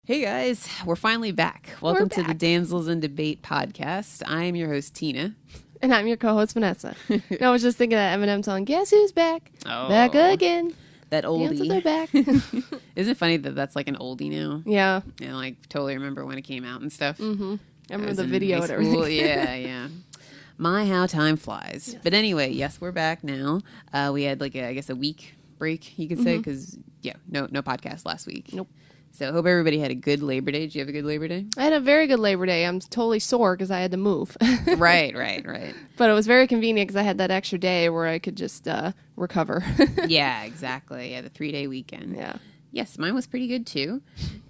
Hey guys, we're finally back. Welcome to the Damsels in Debate podcast. I am your host, Tina. And I'm your co-host, Vanessa. I was just thinking of that Eminem song, Guess Who's Back? Oh, back again. That oldie. They're back. Isn't it funny that that's like an oldie now? Yeah. And like totally remember when it came out and stuff. Mm-hmm. I remember the video and everything. everything. Yeah. My, how time flies. Yes. But anyway, yes, we're back now. We had like, I guess, a week break, you could say, because, no podcast last week. Nope. So I hope everybody had a good Labor Day. Did you have a good Labor Day? I had a very good Labor Day. I'm totally sore because I had to move. Right. But it was very convenient because I had that extra day where I could just recover. Yeah, exactly. Yeah, the 3-day weekend. Yeah. Yes, mine was pretty good too.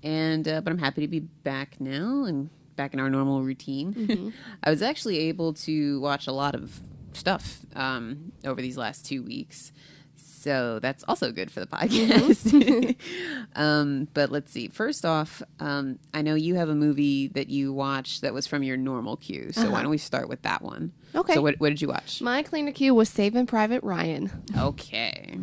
And but I'm happy to be back now and back in our normal routine. Mm-hmm. I was actually able to watch a lot of stuff over these last 2 weeks. So that's also good for the podcast. But let's see. First off, I know you have a movie that you watched that was from your normal queue. So why don't we start with that one? Okay. So what did you watch? My cleaner queue was Saving Private Ryan. Okay.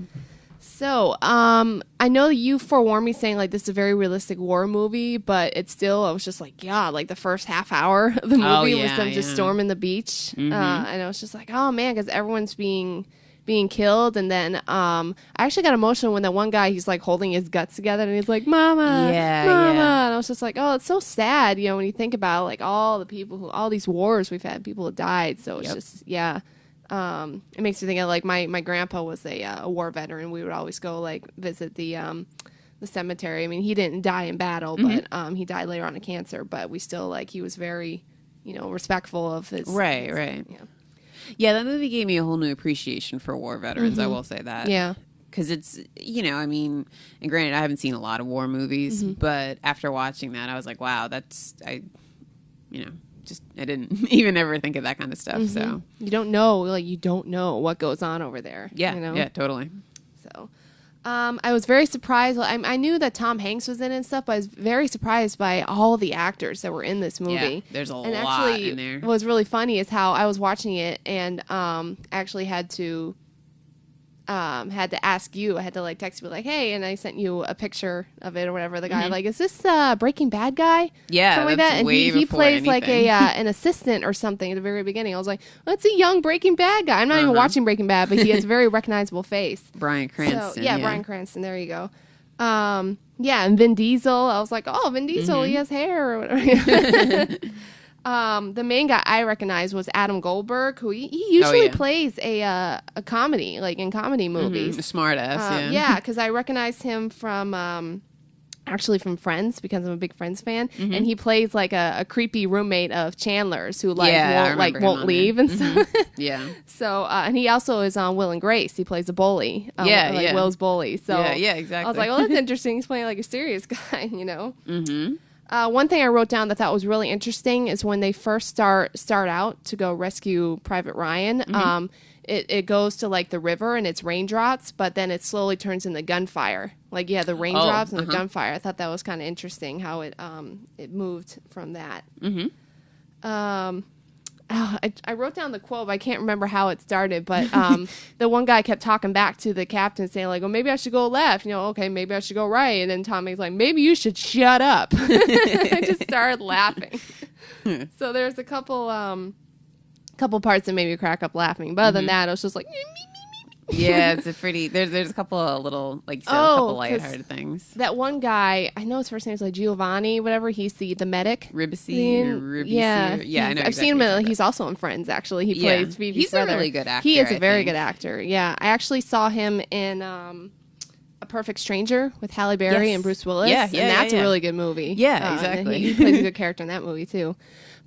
So, I know you forewarned me saying, like, this is a very realistic war movie, but it's still, I was just like, yeah, like, the first half hour of the movie was them just storming the beach. Mm-hmm. And I was just like, oh, man, because everyone's being killed. And then I actually got emotional when that one guy, he's like holding his guts together and he's like, mama. And I was just like, oh, it's so sad, you know, when you think about like all the people all these wars we've had, people have died. So it's just it makes me think of like my grandpa was a war veteran. We would always go like visit the cemetery. I mean, he didn't die in battle, but he died later on of cancer, but we still like, he was very, respectful of his right. Yeah, that movie gave me a whole new appreciation for war veterans. I will say that. Yeah. Because it's, I mean, and granted, I haven't seen a lot of war movies, but after watching that, I was like, wow, I didn't even ever think of that kind of stuff. So you don't know what goes on over there. Yeah, yeah, totally. So I was very surprised. I knew that Tom Hanks was in it and stuff, but I was very surprised by all the actors that were in this movie. Yeah, there's a lot in there. What was really funny is how I was watching it and actually had to ask you. I had to like text you like, hey, and I sent you a picture of it or whatever. The guy like, is this Breaking Bad guy? Yeah, something like that. And he plays anything. Like an assistant or something at the very beginning. I was like, well, that's a young Breaking Bad guy. I'm not even watching Breaking Bad, but he has a very recognizable face. Bryan Cranston. So, Bryan Cranston. There you go. And Vin Diesel. I was like, oh, Vin Diesel, he has hair or whatever. The main guy I recognized was Adam Goldberg, who he usually plays a comedy, like in comedy movies. Smart ass, yeah, because I recognized him from actually from Friends, because I'm a big Friends fan, and he plays like a creepy roommate of Chandler's who won't leave and stuff. Yeah. So and he also is on Will and Grace. He plays a bully. Will's bully. So yeah, exactly. I was like, oh, that's interesting. He's playing like a serious guy, One thing I wrote down that I thought was really interesting is when they first start out to go rescue Private Ryan. It goes to like the river and it's raindrops, but then it slowly turns into gunfire. Like the raindrops and the gunfire. I thought that was kind of interesting how it moved from that. I wrote down the quote, but I can't remember how it started. But the one guy kept talking back to the captain, saying like, "Well, maybe I should go left. Okay, maybe I should go right." And then Tommy's like, "Maybe you should shut up." I just started laughing. So there's a couple parts that made me crack up laughing. But other than that, I was just like, yeah, it's a pretty. There's a couple of little a couple lighthearted things. That one guy, I know his first name is like Giovanni, whatever. He's the medic. Ribisi. Yeah, I know. Exactly. I've seen him. He's also in Friends. Actually, he plays Phoebe's He's brother. a really good actor. He is a very good actor. Yeah, I actually saw him in A Perfect Stranger with Halle Berry and Bruce Willis. Yeah, and that's a really good movie. Yeah, exactly. He plays a good character in that movie too.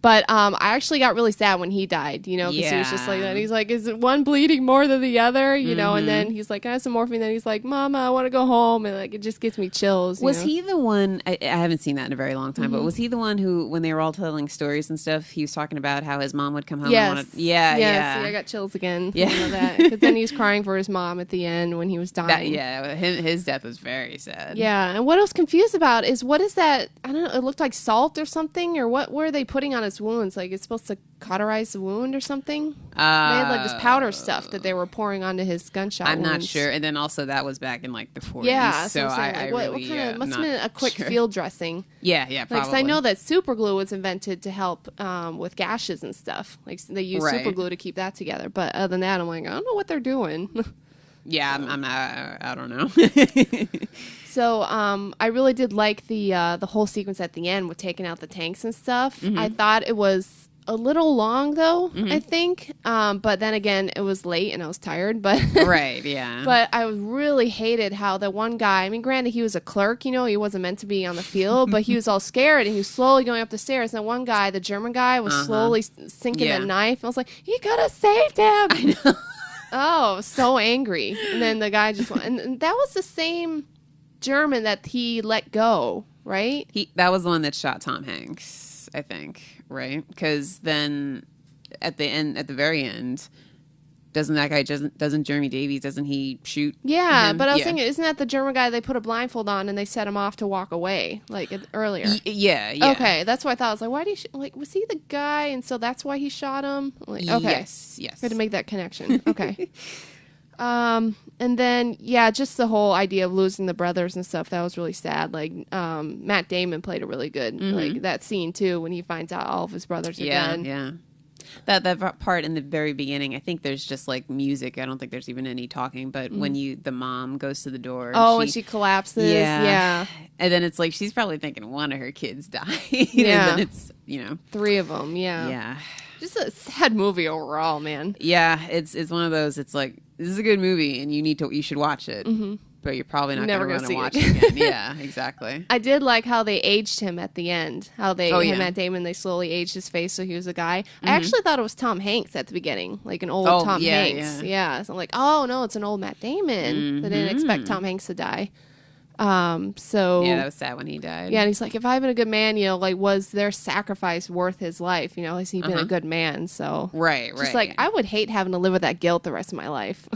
But I actually got really sad when he died, because he was just like that. He's like, is it one bleeding more than the other? And then he's like, can I have some morphine? Then he's like, Mama, I want to go home. And like, it just gives me chills. Was he the one, I haven't seen that in a very long time, but was he the one who, when they were all telling stories and stuff, he was talking about how his mom would come home and wanted, See, I got chills again. Yeah. Because then he was crying for his mom at the end when he was dying. His his death was very sad. Yeah, and what I was confused about is what is that? I don't know. It looked like salt or something, or what were they putting on his wounds? Like it's supposed to cauterize the wound or something? They had like this powder stuff that they were pouring onto his gunshot wounds. I'm not sure. And then also that was back in like the 40s. Yeah, so I what really kind of must have been a quick field dressing. Yeah, probably. Like, 'cause I know that super glue was invented to help with gashes and stuff. Like they use super glue to keep that together. But other than that, I'm like, I don't know what they're doing. Yeah, I don't know. So I really did like the whole sequence at the end with taking out the tanks and stuff. Mm-hmm. I thought it was a little long though, I think. But then again, it was late and I was tired. But right, yeah. But I really hated how the one guy, I mean, granted, he was a clerk, you know, he wasn't meant to be on the field, but he was all scared and he was slowly going up the stairs. And one guy, the German guy, was slowly sinking the knife. I was like, you could have saved him. I know. Oh, so angry. And then the guy just went, and that was the same German that he let go, right? That was the one that shot Tom Hanks, I think, right? Because then at the very end, doesn't Jeremy Davies, doesn't he shoot him? But I was thinking, isn't that the German guy they put a blindfold on and they set him off to walk away, like earlier? Yeah. Okay, that's what I thought. I was like, why did he, like, was he the guy and so that's why he shot him? Like, okay. Yes. I had to make that connection. Okay. And then, just the whole idea of losing the brothers and stuff, that was really sad. Like, Matt Damon played it really good. Like, that scene, too, when he finds out all of his brothers are dead. Yeah. That part in the very beginning, I think there's just like music. I don't think there's even any talking. But when the mom goes to the door, and she collapses. Yeah, and then it's like she's probably thinking one of her kids died. Yeah, and then it's 3 of them. Yeah. Just a sad movie overall, man. Yeah, it's one of those. It's like, this is a good movie, and you should watch it. But you're probably not going to run and watch it again. Yeah, exactly. I did like how they aged him at the end. How Matt Damon, they slowly aged his face so he was a guy. I actually thought it was Tom Hanks at the beginning, like an old Tom Hanks. Yeah. So I'm like, oh no, it's an old Matt Damon. They didn't expect Tom Hanks to die. So yeah, that was sad when he died. Yeah, and he's like, if I've been a good man, like, was their sacrifice worth his life? Has he been a good man? So right. Just like, I would hate having to live with that guilt the rest of my life.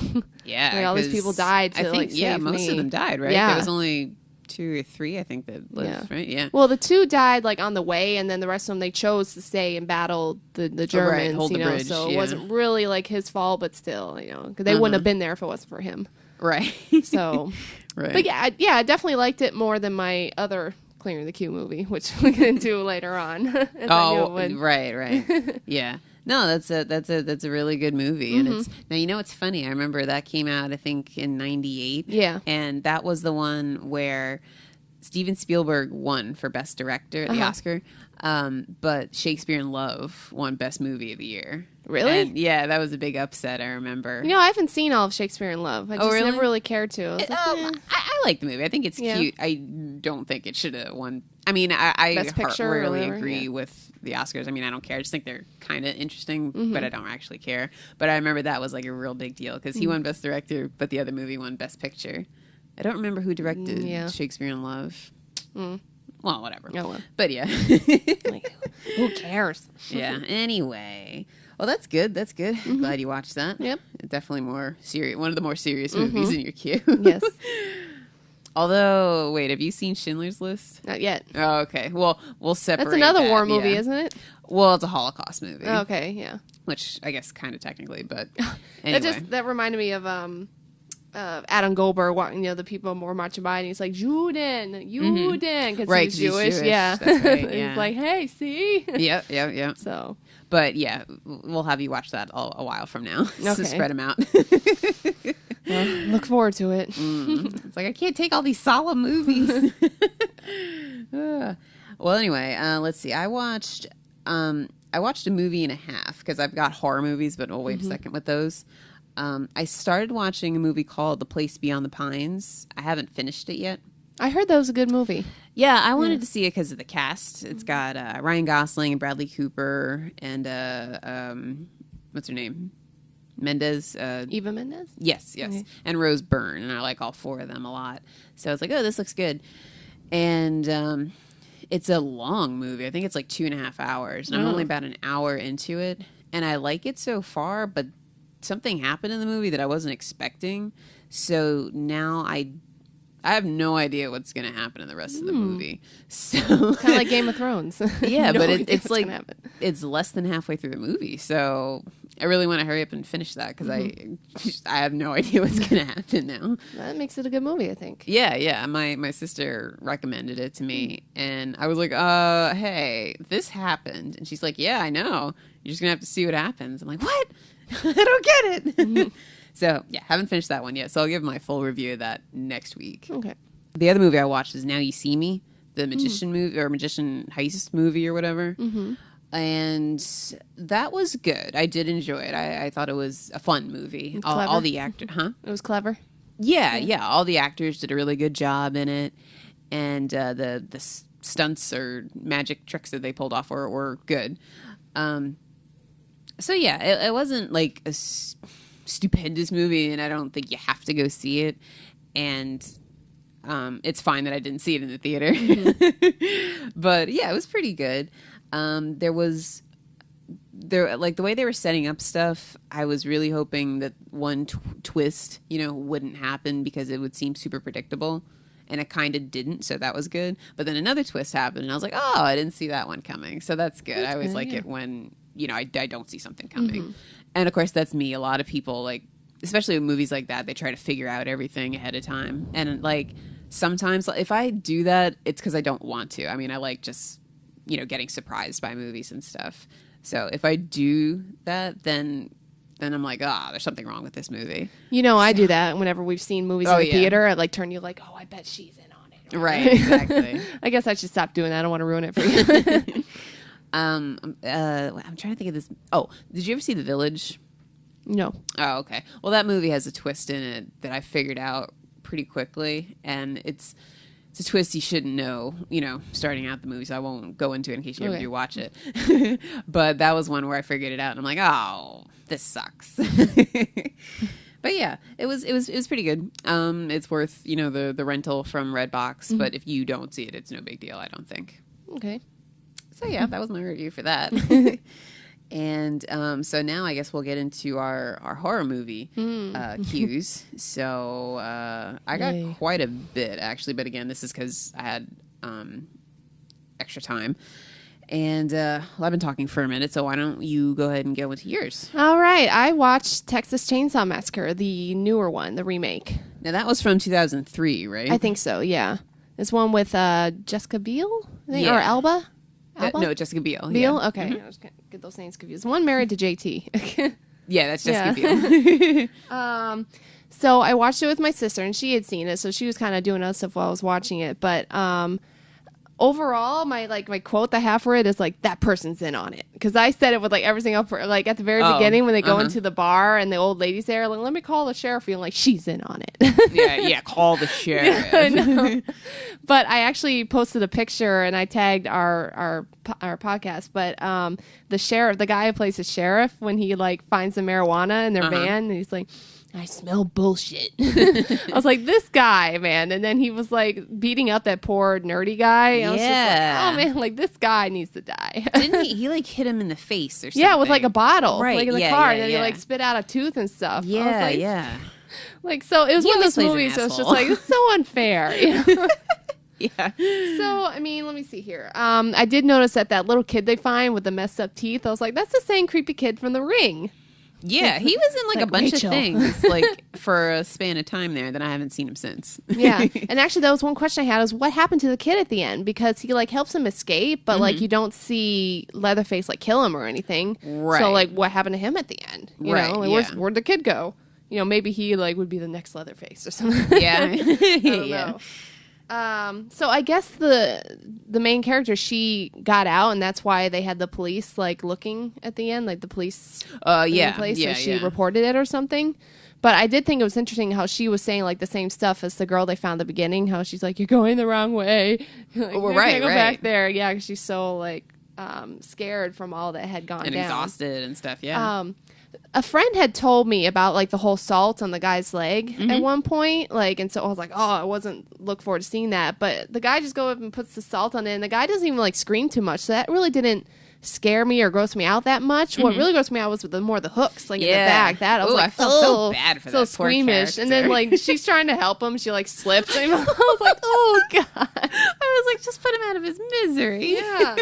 Yeah, like, all these people died to save most me. of them died, right? Yeah, there was only 2 or 3, I think, that lived, right? Yeah. Well, the 2 died like on the way, and then the rest of them they chose to stay and battle the Germans. Hold the bridge, so it wasn't really like his fault, but still, because they wouldn't have been there if it wasn't for him. Right. So. Right. But I definitely liked it more than my other Clearing the Queue movie, which we can do later on. Right. Yeah. No, that's a really good movie, and it's now it's funny. I remember that came out I think in '98. Yeah, and that was the one where Steven Spielberg won for Best Director at the Oscar, but Shakespeare in Love won Best Movie of the Year. Really? And yeah, that was a big upset, I remember. I haven't seen all of Shakespeare in Love. I just never really cared to. I like the movie. I think it's cute. I don't think it should have won. I mean, I Best Picture rarely agree with the Oscars. I mean, I don't care. I just think they're kind of interesting, but I don't actually care. But I remember that was like a real big deal because he won Best Director, but the other movie won Best Picture. I don't remember who directed Shakespeare in Love. Well, whatever. Oh, well. But yeah. Like, who cares? Yeah. Anyway. Well, that's good. That's good. Glad you watched that. Yep. Definitely more serious. One of the more serious movies in your queue. Yes. Although, wait, have you seen Schindler's List? Not yet. Oh, okay. Well, we'll separate. That's another war movie, isn't it? Well, it's a Holocaust movie. Oh, okay, yeah. Which I guess kind of technically, but anyway. that reminded me of Adam Goldberg walking, the people were marching by, and he's like, Juden, because he's Jewish. Yeah. That's right, yeah. He's like, hey, see? Yep. So. But yeah, we'll have you watch that a while from now. Okay. So spread them out. Well, look forward to it. It's like, I can't take all these solemn movies. Well, anyway, let's see. I watched a movie and a half because I've got horror movies, but we'll wait a second with those. I started watching a movie called The Place Beyond the Pines. I haven't finished it yet. I heard that was a good movie. Yeah, I wanted to see it because of the cast. It's got Ryan Gosling and Bradley Cooper and what's her name? Mendes. Eva Mendes? Yes. Okay. And Rose Byrne, and I like all 4 of them a lot. So I was like, oh, this looks good. And it's a long movie. I think it's like 2.5 hours, and I'm only about an hour into it. And I like it so far, but something happened in the movie that I wasn't expecting. So now I have no idea what's going to happen in the rest of the movie. So kind of like Game of Thrones. Yeah, but it's like it's less than halfway through the movie, so I really want to hurry up and finish that because I have no idea what's going to happen now. That makes it a good movie, I think. Yeah. My sister recommended it to me, and I was like, hey, this happened, and she's like, yeah, I know. You're just gonna have to see what happens. I'm like, what? I don't get it. So, yeah, haven't finished that one yet. So I'll give my full review of that next week. Okay. The other movie I watched is Now You See Me, the magician movie or magician heist movie or whatever. Mm-hmm. And that was good. I did enjoy it. I thought it was a fun movie. All the actors, It was clever. Yeah. All the actors did a really good job in it, and the stunts or magic tricks that they pulled off were good. So yeah, it wasn't like a stupendous movie, and I don't think you have to go see it. And it's fine that I didn't see it in the theater. Mm-hmm. But yeah, it was pretty good. There like the way they were setting up stuff, I was really hoping that one twist, wouldn't happen because it would seem super predictable. And it kind of didn't, so that was good. But then another twist happened, and I was like, oh, I didn't see that one coming. So that's good. I always like it when, I don't see something coming. Mm-hmm. And, of course, that's me. A lot of people, like, especially with movies like that, they try to figure out everything ahead of time. And, like, sometimes if I do that, it's because I don't want to. I mean, I like just, getting surprised by movies and stuff. So if I do that, then I'm like, there's something wrong with this movie. I do that whenever we've seen movies in the theater. I like turn you like, I bet she's in on it. Right, exactly. I guess I should stop doing that. I don't want to ruin it for you. I'm trying to think of this. Oh, did you ever see The Village? No. Oh, okay. Well, that movie has a twist in it that I figured out pretty quickly, and it's a twist you shouldn't know, starting out the movie, so I won't go into it in case you ever do watch it. But that was one where I figured it out, and I'm like, oh, this sucks. But yeah, it was pretty good. It's worth, the rental from Redbox, but if you don't see it, it's no big deal, I don't think. Okay. So yeah, that was my review for that. And so now I guess we'll get into our horror movie cues. So I got quite a bit, actually. But again, this is because I had extra time. And I've been talking for a minute, so why don't you go ahead and go into yours? All right. I watched Texas Chainsaw Massacre, the newer one, the remake. Now, that was from 2003, right? I think so, yeah. It's one with Jessica Biel, I think, or Alba? No, Jessica Biel. Biel? Yeah. Okay. I was going to get those names confused. One married to JT. Yeah, that's Jessica Biel. So I watched it with my sister, and she had seen it, so she was kind of doing other stuff while I was watching it. But overall, my quote I have for it is like, that person's in on it. Because I said it with like everything up for, like at the very beginning when they go into the bar and the old lady's there, like, let me call the sheriff, feeling like she's in on it. yeah, call the sheriff. Yeah, I know. But I actually posted a picture and I tagged our podcast. But the sheriff, the guy who plays the sheriff, when he like finds the marijuana in their van, and he's like, I smell bullshit. I was like, this guy, man. And then he was like beating up that poor nerdy guy. And I was just like, oh man, like this guy needs to die. Didn't he? He like hit him in the face or something. Yeah, with like a bottle, right? Like in the car, and then he like spit out a tooth and stuff. Yeah, like, yeah. Like so, it was one of those movies. So it's just like it's so unfair. Yeah. So, I mean, let me see here. I did notice that little kid they find with the messed up teeth. I was like, that's the same creepy kid from The Ring. Yeah, he was in like a bunch of things like for a span of time there. Then I haven't seen him since. Yeah, and actually that was one question I had is what happened to the kid at the end, because he like helps him escape, but like you don't see Leatherface like kill him or anything. Right. So like what happened to him at the end? You know, like, where'd the kid go? Maybe he like would be the next Leatherface or something. Yeah. I don't know. So I guess the main character, she got out, and that's why they had the police like looking at the end, like the police. So she reported it or something. But I did think it was interesting how she was saying like the same stuff as the girl they found at the beginning. How she's like, "You're going the wrong way." Like, right. Go back there. Yeah, 'cause she's so like scared from all that had gone and down, exhausted and stuff. Yeah. A friend had told me about like the whole salt on the guy's leg at one point, like, and so I was like, oh, I wasn't look forward to seeing that, but the guy just goes up and puts the salt on it, and the guy doesn't even like scream too much, so that really didn't scare me or gross me out that much. What really grossed me out was more the hooks, like in the back. That I was like, I felt so bad for so that squeamish. poor And then like she's trying to help him, she like slips. And I was like, oh god. I was like, just put him out of his misery. Yeah,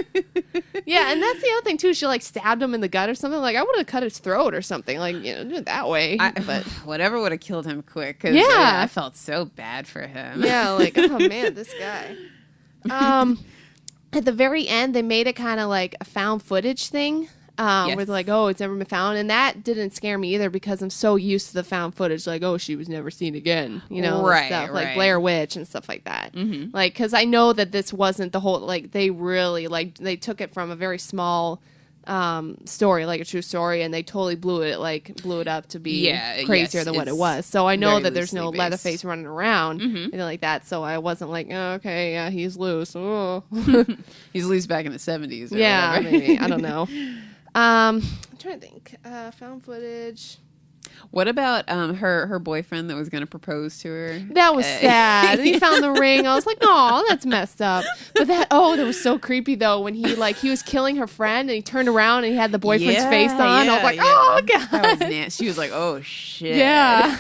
yeah. And that's the other thing too. She like stabbed him in the gut or something. Like I would have cut his throat or something. Like do it that way. But whatever would have killed him quick. 'Cause, I felt so bad for him. Yeah, like oh man, this guy. At the very end, they made it kind of like a found footage thing. Where they're like, oh, it's never been found. And that didn't scare me either because I'm so used to the found footage. Like, oh, she was never seen again. You know, stuff like Blair Witch and stuff like that. Mm-hmm. Like, because I know that this wasn't the whole, like, they really, like, they took it from a very small story, like a true story, and they totally blew it up to be crazier than what it was. So I know that there's no Leatherface running around anything like that. So I wasn't like, oh, okay, yeah, he's loose. Oh. He's loose back in the 70s. Yeah, whatever. maybe. I don't know. I'm trying to think. Found footage. What about her boyfriend that was going to propose to her? That was sad. And he found the ring. I was like, oh, that's messed up. But that was so creepy though when he was killing her friend and he turned around and he had the boyfriend's face on. I was like, oh god, that was nasty. She was like, oh shit. Yeah.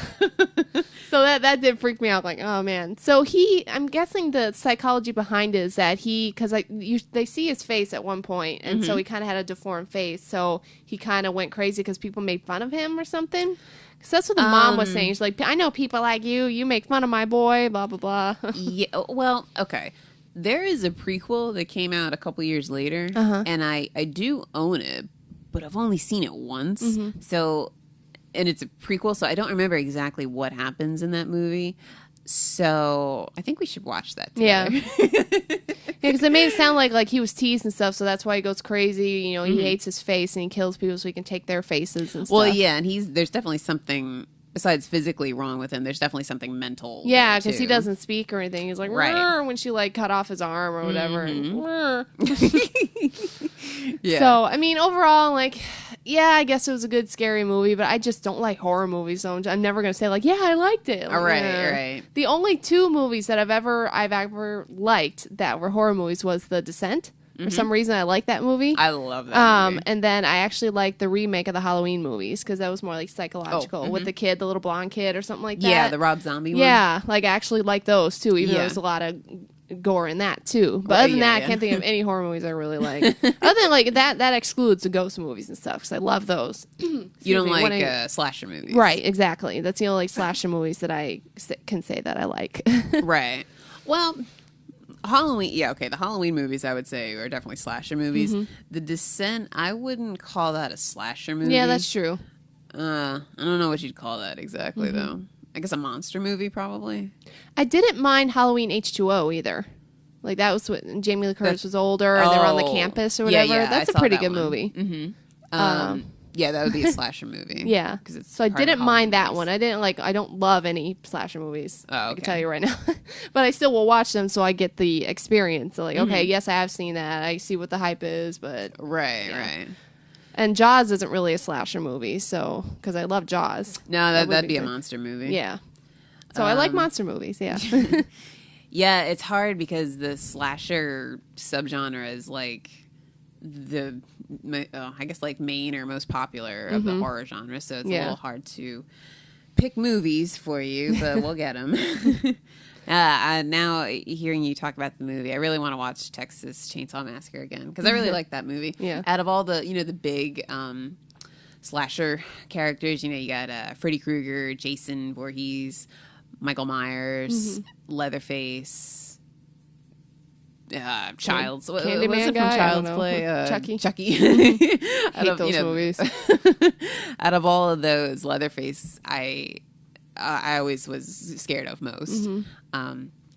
So that did freak me out. Like, oh man. So I'm guessing the psychology behind it is that because they see his face at one point, and so he kind of had a deformed face. So he kind of went crazy because people made fun of him or something. Because that's what the mom was saying. She's like, I know people like you make fun of my boy, blah blah blah. Yeah. Well, okay. There is a prequel that came out a couple years later, and I do own it, but I've only seen it once. So. And it's a prequel, so I don't remember exactly what happens in that movie. So I think we should watch that together. Yeah, because it made it sound like he was teased and stuff, so that's why he goes crazy. You know, he hates his face and he kills people so he can take their faces and stuff. Well, yeah, and there's definitely something besides physically wrong with him. There's definitely something mental. Yeah, because he doesn't speak or anything. He's like, when she like cut off his arm or whatever. Yeah. So I mean, overall, like. Yeah, I guess it was a good scary movie, but I just don't like horror movies, so I'm never going to say, like, yeah, I liked it. Like, right. The only two movies that I've ever liked that were horror movies was The Descent. For some reason, I like that movie. I love that movie. And then I actually liked the remake of the Halloween movies, because that was more, like, psychological, with the kid, the little blonde kid or something like that. Yeah, the Rob Zombie one. Yeah, like, I actually like those, too, even though there's a lot of gore in that too, but other than that, I can't think of any horror movies I really like. Other than like that excludes the ghost movies and stuff because I love those. You don't like slasher movies, right? Exactly. That's the only slasher movies that I can say that I like. Right. Well, Halloween. Yeah. Okay. The Halloween movies I would say are definitely slasher movies. The Descent, I wouldn't call that a slasher movie. Yeah, that's true. I don't know what you'd call that exactly though. I guess a monster movie, probably. I didn't mind Halloween H2O either. Like, that was when Jamie Lee Curtis was older and they were on the campus or whatever. Yeah, that's a pretty good movie. Yeah, that would be a slasher movie. Yeah. So I didn't mind that one. I don't love any slasher movies. Oh, okay. I can tell you right now. But I still will watch them so I get the experience. So, like, okay, yes, I have seen that. I see what the hype is, but... Right. And Jaws isn't really a slasher movie, so because I love Jaws. No, that'd be a monster movie. Yeah. So I like monster movies. Yeah. Yeah, it's hard because the slasher subgenre is like I guess like main or most popular of the horror genre. So it's a little hard to pick movies for you, but we'll get them. Now, hearing you talk about the movie, I really want to watch Texas Chainsaw Massacre again because I really like that movie. Yeah. Out of all the the big slasher characters, you got Freddy Krueger, Jason Voorhees, Michael Myers, Leatherface, Child's Candyman from guy? Child's Play, Chucky. Out of those movies. Out of all of those, Leatherface, I always was scared of most.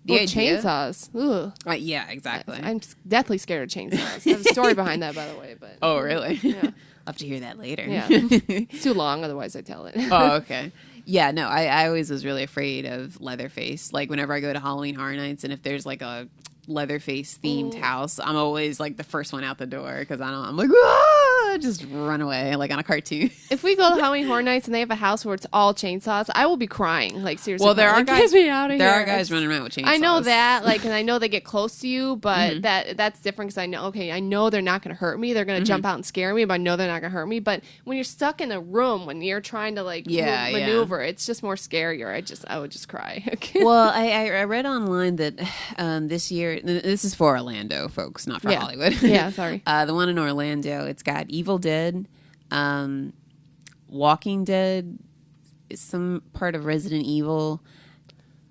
Chainsaws. Ugh. Yeah, exactly. I'm deathly scared of chainsaws. I have a story behind that, by the way. But oh, really? Yeah. I'll have to hear that later. Yeah. It's too long, otherwise I tell it. Oh, okay. Yeah, no, I always was really afraid of Leatherface. Like, whenever I go to Halloween Horror Nights, and if there's, like, a Leatherface-themed house, I'm always, like, the first one out the door, because I'm like, ah! just run away like on a cartoon. If we go to Halloween Horror Nights and they have a house where it's all chainsaws, I will be crying. Like, seriously. Well, there are guys. Get me out of here. There are guys running around with chainsaws. I know that, like, and I know they get close to you, but that's different because I know. Okay, I know they're not going to hurt me. They're going to jump out and scare me, but I know they're not going to hurt me. But when you're stuck in a room, when you're trying to like maneuver, it's just more scarier. I would just cry. Well, I read online that this year, this is for Orlando, folks, not for Hollywood. Yeah, sorry. The one in Orlando, it's got Evil Dead, Walking Dead, some part of Resident Evil,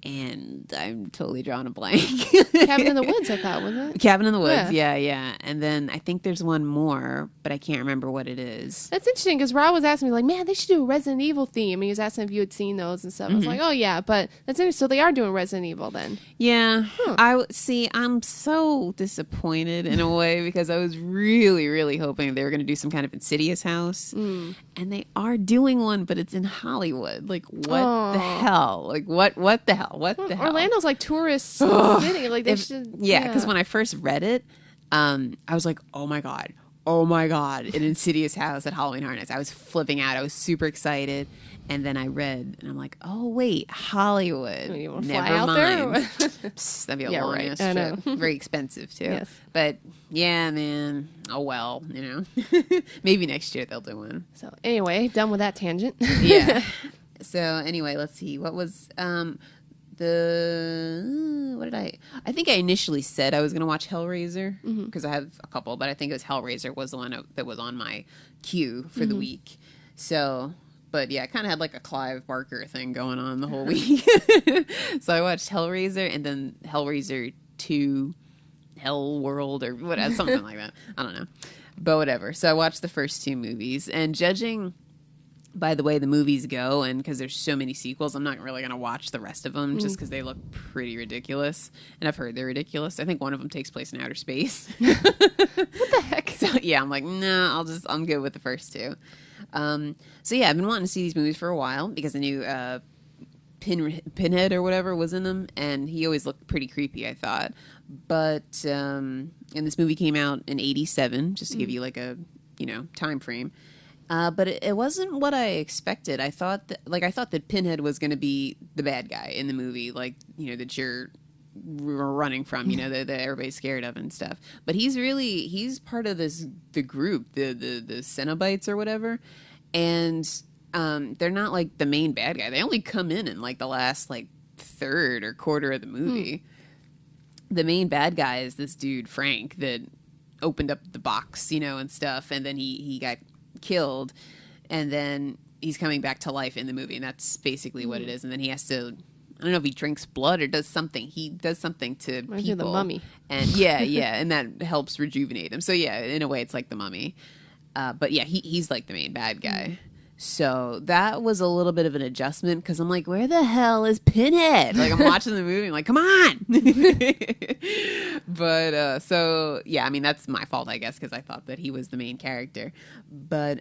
and I'm totally drawing a blank. Cabin in the Woods, I thought, wasn't it? Cabin in the Woods, yeah. And then I think there's one more, but I can't remember what it is. That's interesting because Rob was asking me, like, man, they should do a Resident Evil theme. He was asking if you had seen those and stuff. I was like, oh, yeah, but that's interesting. So they are doing Resident Evil then. Yeah. I'm so disappointed in a way because I was really, really hoping they were going to do some kind of Insidious house. And they are doing one, but it's in Hollywood. Like, what the hell? Like, what the hell? What the hell? Orlando's like tourist city. Like they should. Yeah, because when I first read it, I was like, oh my god, an Insidious house at Halloween Horror Nights. I was flipping out. I was super excited. And then I read, and I'm like, oh wait, Hollywood. You want to Never fly out mind. there? Psst, that'd be a long ass trip. Very expensive too. Yes. But yeah, man. Oh well, maybe next year they'll do one. So anyway, done with that tangent. Yeah. So anyway, let's see. What was what did I think I initially said I was going to watch Hellraiser because I have a couple, but I think it was Hellraiser was the one that was on my queue for the week. So, but yeah, I kind of had like a Clive Barker thing going on the whole week. So I watched Hellraiser and then Hellraiser 2 Hell World or whatever, something like that. I don't know. But whatever. So I watched the first 2 movies, and judging by the way the movies go, and because there's so many sequels, I'm not really going to watch the rest of them just because they look pretty ridiculous. And I've heard they're ridiculous. I think one of them takes place in outer space. What the heck? So yeah, I'm like, nah, I'm good with the first 2. So yeah, I've been wanting to see these movies for a while because I knew Pinhead or whatever was in them, and he always looked pretty creepy, I thought. But and this movie came out in '87, just to give you like a time frame. But it wasn't what I expected. I thought that Pinhead was going to be the bad guy in the movie, like that you're running from, that everybody's scared of and stuff. But he's part of the group, the Cenobites or whatever, and they're not like the main bad guy. They only come in like the last like third or quarter of the movie. The main bad guy is this dude Frank that opened up the box, and stuff, and then he got killed, and then he's coming back to life in the movie, and that's basically what it is. And then he has to, I don't know if he drinks blood or does something. He does something to people. The Mummy. And yeah, and that helps rejuvenate him. So yeah, in a way, it's like the Mummy. But yeah, he's like the main bad guy. So that was a little bit of an adjustment because I'm like, where the hell is Pinhead? Like, I'm watching the movie, I'm like, come on. But so yeah, I mean, that's my fault, I guess, because I thought that he was the main character. But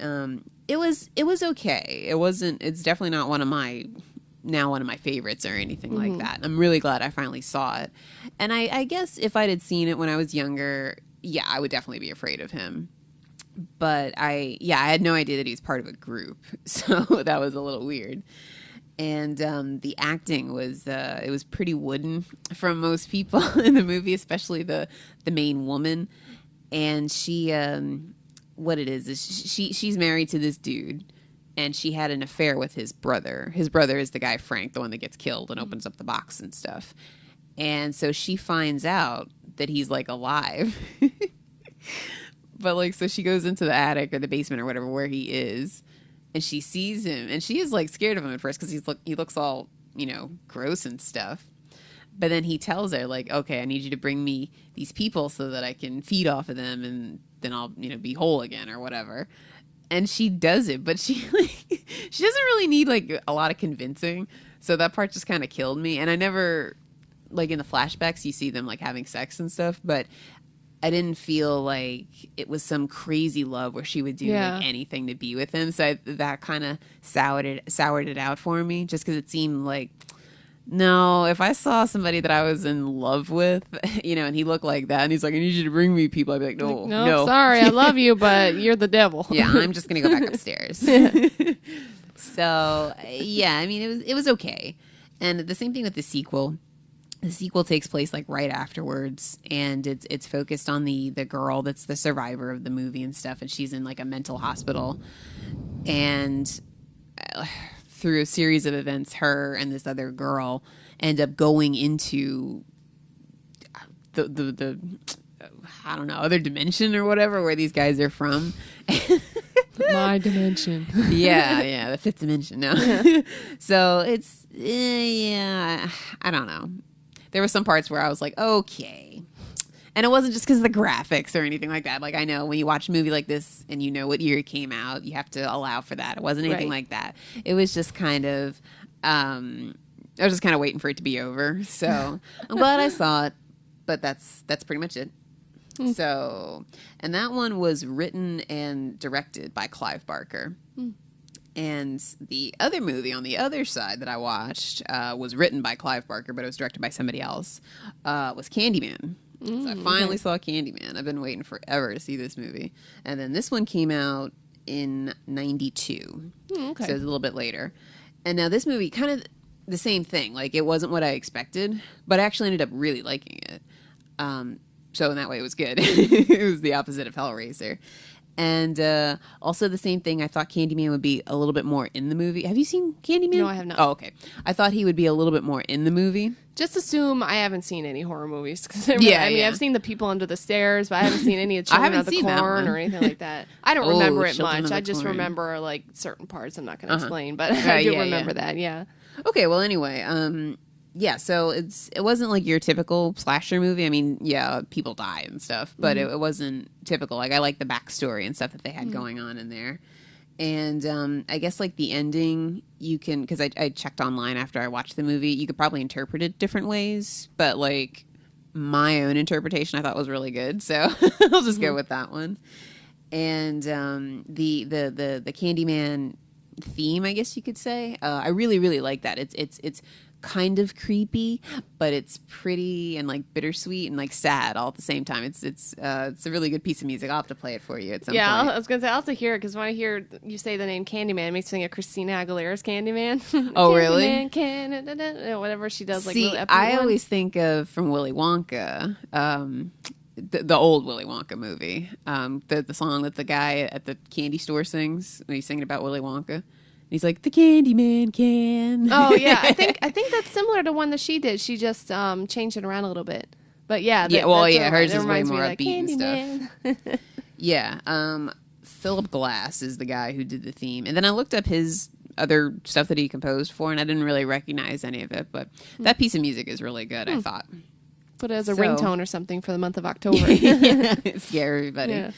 it was okay. It's definitely not one of my favorites or anything like that. I'm really glad I finally saw it. And I guess if I'd had seen it when I was younger, yeah, I would definitely be afraid of him. But I had no idea that he was part of a group, so that was a little weird. And the acting was it was pretty wooden from most people in the movie, especially the main woman. And she, what it is she's married to this dude, and she had an affair with his brother. His brother is the guy Frank, the one that gets killed and opens up the box and stuff. And so she finds out that he's like alive. But like, so she goes into the attic or the basement or whatever where he is, and she sees him, and she is like scared of him at first because he looks all gross and stuff. But then he tells her like, okay, I need you to bring me these people so that I can feed off of them, and then I'll be whole again or whatever. And she does it, but she doesn't really need like a lot of convincing. So that part just kind of killed me. And I never, like, in the flashbacks you see them like having sex and stuff, but I didn't feel like it was some crazy love where she would do like anything to be with him. So that kind of soured it out for me, just because it seemed like, No, if I saw somebody that I was in love with, and he looked like that, and he's like, I need you to bring me people, I'd be like, no. Sorry, I love you, but you're the devil. Yeah, I'm just going to go back upstairs. So, yeah, I mean, it was okay. And the same thing with the sequel. The sequel takes place like right afterwards, and it's focused on the girl that's the survivor of the movie and stuff, and she's in like a mental hospital, and through a series of events, her and this other girl end up going into the I don't know, other dimension or whatever, where these guys are from. My dimension. yeah, the fifth dimension. No, so it's I don't know. There were some parts where I was like, okay. And it wasn't just because of the graphics or anything like that. Like, I know when you watch a movie like this and you know what year it came out, you have to allow for that. It wasn't anything like that. It was just kind of, I was just kind of waiting for it to be over. So I'm glad I saw it, but that's pretty much it. So, and that one was written and directed by Clive Barker. And the other movie on the other side that I watched was written by Clive Barker, but it was directed by somebody else, was Candyman. So I finally saw Candyman. I've been waiting forever to see this movie. And then this one came out in 92. So it was a little bit later. And now this movie, kind of the same thing. Like, it wasn't what I expected, but I actually ended up really liking it. So in that way, it was good. It was the opposite of Hellraiser. And also the same thing, I thought Candyman would be a little bit more in the movie. Have you seen Candyman? No, I have not. Oh, okay. I thought he would be a little bit more in the movie. Just assume I haven't seen any horror movies. I've seen The People Under the Stairs, but I haven't seen any of Children of the Corn or anything like that. I don't remember it much. I just remember like certain parts. I'm not going to explain, but I do remember that. Yeah. Okay. Well, anyway, yeah, so it wasn't like your typical slasher movie. I mean, yeah, people die and stuff, but it wasn't typical. Like, I like the backstory and stuff that they had going on in there. And I guess like the ending, you can, because I checked online after I watched the movie, you could probably interpret it different ways, but like my own interpretation I thought was really good, so I'll just go with that one. And the Candyman theme, I guess you could say, I really, really like that. It's kind of creepy, but it's pretty and like bittersweet and like sad all at the same time. It's a really good piece of music. I'll have to play it for you at some point. I was gonna say I'll have to hear it, because when I hear you say the name Candyman, it makes me think of Christina Aguilera's Candyman. Oh, really? Candyman Can, whatever she does. Like, see, I always think of from Willy Wonka, the old Willy Wonka movie, the song that the guy at the candy store sings when he's singing about Willy Wonka. He's like, the Candyman Can. Oh, yeah. I think that's similar to one that she did. She just changed it around a little bit. But yeah. Hers is way more upbeat and stuff. Yeah. Philip Glass is the guy who did the theme. And then I looked up his other stuff that he composed for, and I didn't really recognize any of it. But that piece of music is really good, I thought. Put it as a ringtone or something for the month of October. Scare everybody. Yeah.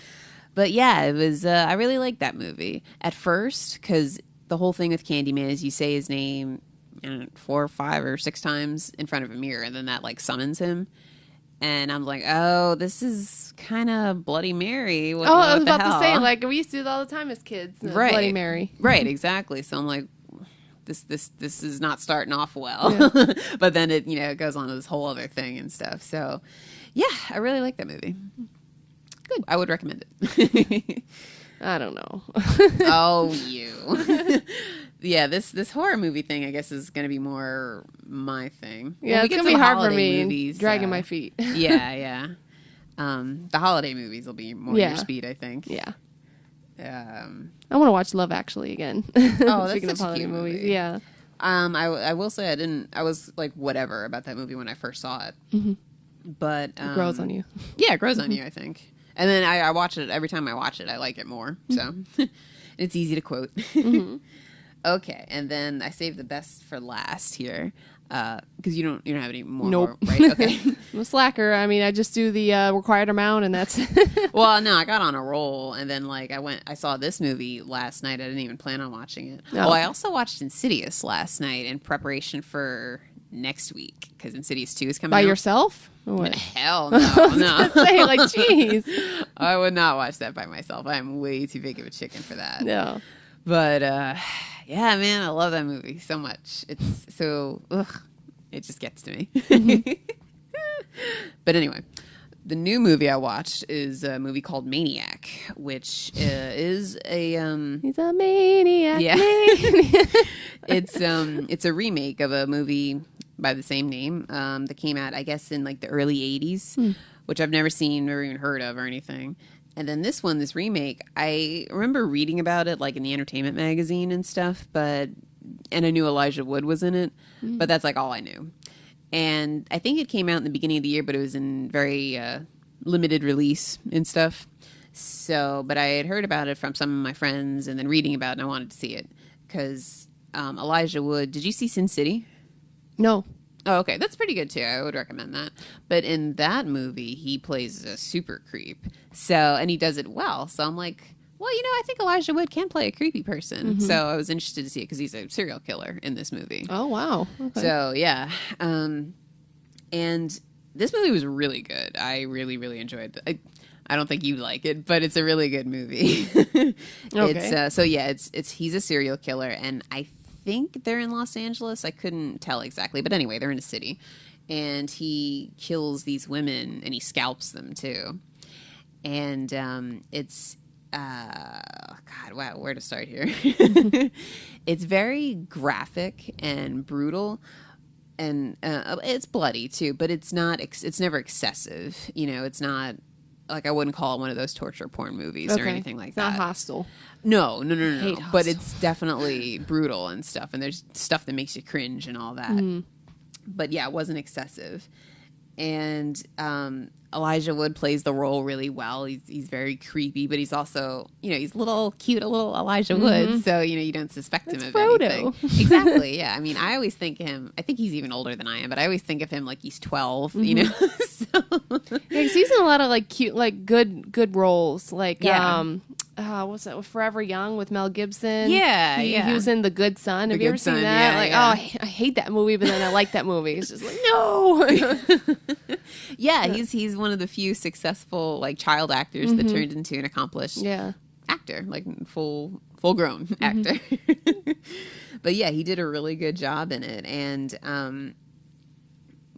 But yeah, it was, I really liked that movie at first, because the whole thing with Candyman is you say his name 4 or 5 or 6 times in front of a mirror, and then that like summons him. And I'm like, oh, this is kind of Bloody Mary. I was about to say, like, we used to do that all the time as kids. Right. Bloody Mary. Right, exactly. So I'm like, this is not starting off well. Yeah. But then it goes on to this whole other thing and stuff. So yeah, I really like that movie. Good. I would recommend it. I don't know. Oh, you. Yeah, this horror movie thing, I guess, is going to be more my thing. Yeah, it's going to be hard for me, dragging my feet. Yeah. The holiday movies will be more your speed, I think. Yeah. I want to watch Love Actually again. Oh, Speaking that's of holiday movies, yeah. I will say I was like whatever about that movie when I first saw it. Mm-hmm. But it grows on you. Yeah, it grows on you, I think. And then I watch it, every time I watch it, I like it more. So it's easy to quote. Mm-hmm. Okay, and then I saved the best for last here. Because you don't have any more. Nope. Right? Okay. I'm a slacker. I mean, I just do the required amount, and that's Well, no, I got on a roll, and then like I saw this movie last night. I didn't even plan on watching it. Oh, I also watched Insidious last night in preparation for next week, because Insidious 2 is coming out. By yourself? What? Hell no. No. Say, like, jeez. I would not watch that by myself. I'm way too big of a chicken for that. No. But yeah, man, I love that movie so much. It's so It just gets to me. But anyway, the new movie I watched is a movie called Maniac, which is a he's a maniac. Yeah. Maniac. It's a remake of a movie by the same name that came out, I guess, in like the early 80s, which I've never seen or even heard of or anything. And then this remake, I remember reading about it like in the entertainment magazine and stuff, and I knew Elijah Wood was in it, but that's like all I knew. And I think it came out in the beginning of the year, but it was in very limited release and stuff. So, but I had heard about it from some of my friends and then reading about it, and I wanted to see it because Elijah Wood. Did you see Sin City? No. Oh, okay. That's pretty good, too. I would recommend that. But in that movie, he plays a super creep. So, and he does it well. So I'm like, well, I think Elijah Wood can play a creepy person. So I was interested to see it because he's a serial killer in this movie. Oh, wow. Okay. So, yeah. And this movie was really good. I really, really enjoyed it. I don't think you like it, but it's a really good movie. Okay. He's a serial killer, and I think they're in Los Angeles. I couldn't tell exactly. But anyway, they're in a city. And he kills these women, and he scalps them, too. And it's... God, wow, where to start here? It's very graphic and brutal, and it's bloody too. But it's not. It's never excessive. It's not like I wouldn't call it one of those torture porn movies or anything like that. It's not hostile. No. Hate But hostile. it's definitely brutal and stuff. And there's stuff that makes you cringe and all that. But yeah, it wasn't excessive. And Elijah Wood plays the role really well. He's very creepy, but he's also, he's cute little Elijah Wood. So, you don't suspect him of Frodo. anything. Exactly. Yeah. I mean, I always think of him, I think he's even older than I am, but I always think of him like he's 12, So, Yeah, 'cause he's in a lot of like cute, like good roles. Like, what's that? Forever Young with Mel Gibson. Yeah, He was in The Good Son. Have The you Good ever seen Son, that? yeah, I hate that movie, but then I like that movie. It's just like, no. Yeah, he's one of the few successful like child actors that turned into an accomplished actor, like full grown actor. But yeah, he did a really good job in it, and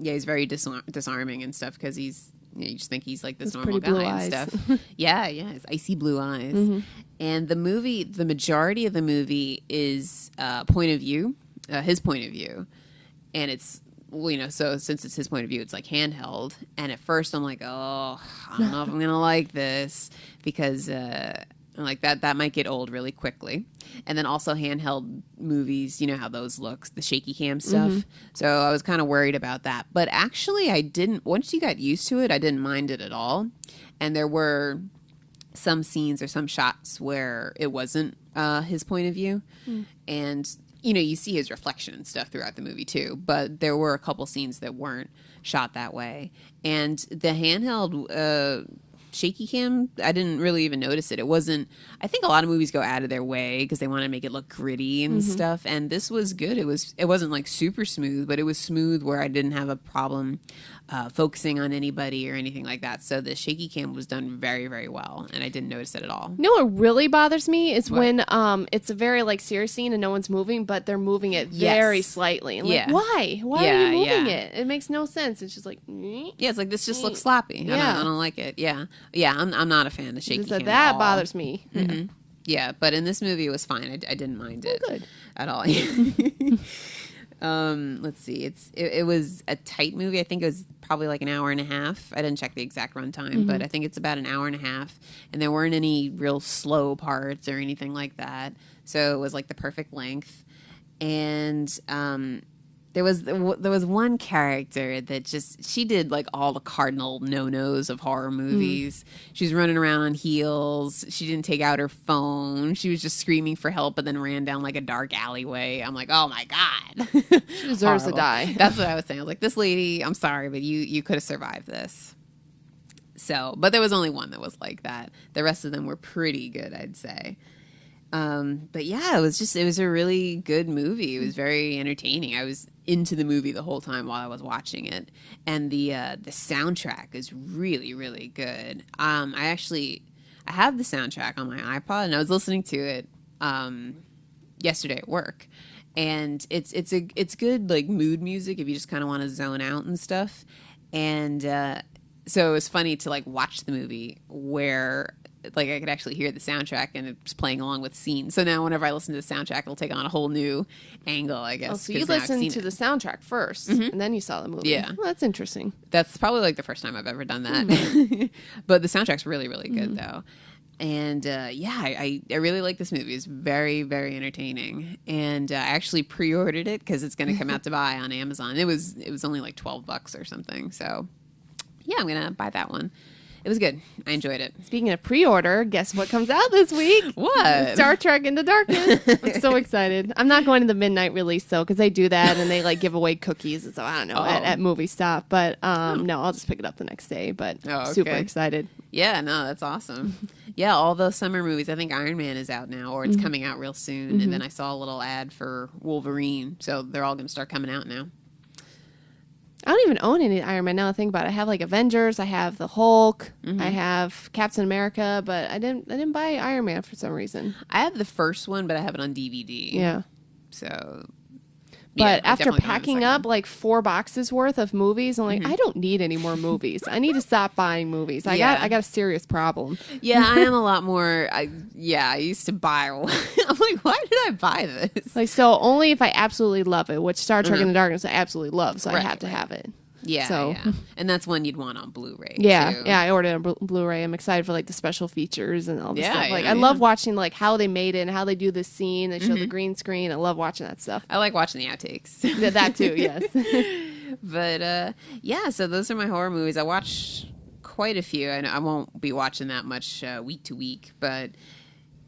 he's very disarming and stuff because he's you just think he's like this normal guy and stuff. Yeah, his icy blue eyes. And the majority of the movie is point of view, his point of view, and it's. So since it's his point of view, it's like handheld. And at first I'm like, oh, I don't know if I'm going to like this because like that might get old really quickly. And then also handheld movies, how those look, the shaky cam stuff. So I was kind of worried about that. But actually once you got used to it, I didn't mind it at all. And there were some scenes or some shots where it wasn't his point of view. And you see his reflection and stuff throughout the movie too, but there were a couple scenes that weren't shot that way. And the handheld shaky cam, I didn't really even notice it. It wasn't, I think a lot of movies go out of their way because they want to make it look gritty and stuff. And this was good. It wasn't like super smooth, but it was smooth where I didn't have a problem focusing on anybody or anything like that. So the shaky cam was done very, very well, and I didn't notice it at all. You know what really bothers me is when it's a very like serious scene and no one's moving, but they're moving it very slightly. And like, why? Why are you moving it? It makes no sense. It's just like, it's like this just looks sloppy. I don't like it. Yeah, I'm not a fan of shaky cam. That bothers me. Yeah, but in this movie it was fine. I didn't mind it at all. Let's see. It was a tight movie. I think it was probably like an hour and a half. I didn't check the exact runtime, but I think it's about an hour and a half. And there weren't any real slow parts or anything like that. So it was like the perfect length. And there was one character that she did like all the cardinal no-nos of horror movies. She was running around on heels. She didn't take out her phone. She was just screaming for help and then ran down like a dark alleyway. I'm like, oh my God. She deserves to die. That's what I was saying. I was like, this lady, I'm sorry, but you could have survived this. So, but there was only one that was like that. The rest of them were pretty good, I'd say. But yeah, it was a really good movie. It was very entertaining. I was into the movie the whole time while I was watching it. And the soundtrack is really, really good. I have the soundtrack on my iPod and I was listening to it, yesterday at work. and it's good like mood music if you just kind of want to zone out and stuff. And so it was funny to like watch the movie where like I could actually hear the soundtrack and it's playing along with scenes. So now whenever I listen to the soundtrack, it'll take on a whole new angle, I guess. Oh, so you listened to the soundtrack first, and then you saw the movie. Yeah. Well, that's interesting. That's probably like the first time I've ever done that. But the soundtrack's really, really good though. And I really like this movie. It's very, very entertaining. And I actually pre-ordered it because it's going to come out to buy on Amazon. It was only like $12 or something. So yeah, I'm going to buy that one. It was good. I enjoyed it. Speaking of pre-order, guess what comes out this week? What? Star Trek Into Darkness. I'm so excited. I'm not going to the midnight release, though, because they do that and they like give away cookies. So I don't know, at movie stop. But no, I'll just pick it up the next day. But super excited. Yeah, no, that's awesome. Yeah, all those summer movies. I think Iron Man is out now, or it's coming out real soon. And then I saw a little ad for Wolverine. So they're all going to start coming out now. I don't even own any Iron Man now. I think about it. I have like Avengers. I have the Hulk. I have Captain America, but I didn't buy Iron Man for some reason. I have the first one, but I have it on DVD. Yeah. So. But after packing up like 4 boxes worth of movies, I'm like, I don't need any more movies. I need to stop buying movies. I got a serious problem. Yeah, I am a lot more. I used to buy. I'm like, why did I buy this? Like, so only if I absolutely love it, which Star Trek Into Darkness I absolutely love, so I have to have it. Yeah, so. Yeah. And that's one you'd want on Blu-ray. Yeah, too. I ordered a Blu-ray. I'm excited for like the special features and all this stuff. Like, I love watching like how they made it and how they do this scene. They show the green screen. I love watching that stuff. I like watching the outtakes. That too, yes. But so those are my horror movies. I watch quite a few. I won't be watching that much week to week, but.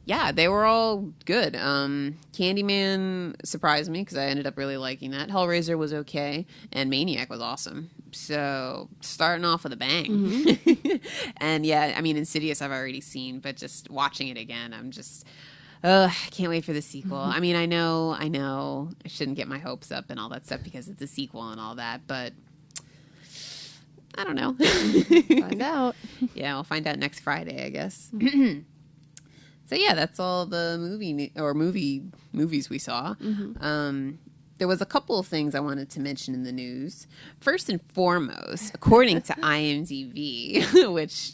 Yeah, they were all good. Candyman surprised me because I ended up really liking that. Hellraiser was okay, and Maniac was awesome. So starting off with a bang. And yeah, I mean, Insidious I've already seen, but just watching it again, I'm just, I can't wait for the sequel. I mean, I know, I shouldn't get my hopes up and all that stuff because it's a sequel and all that, but I don't know. Find out. Yeah, we'll find out next Friday, I guess. So yeah, that's all the movies we saw. There was a couple of things I wanted to mention in the news. First and foremost, according to IMDb, which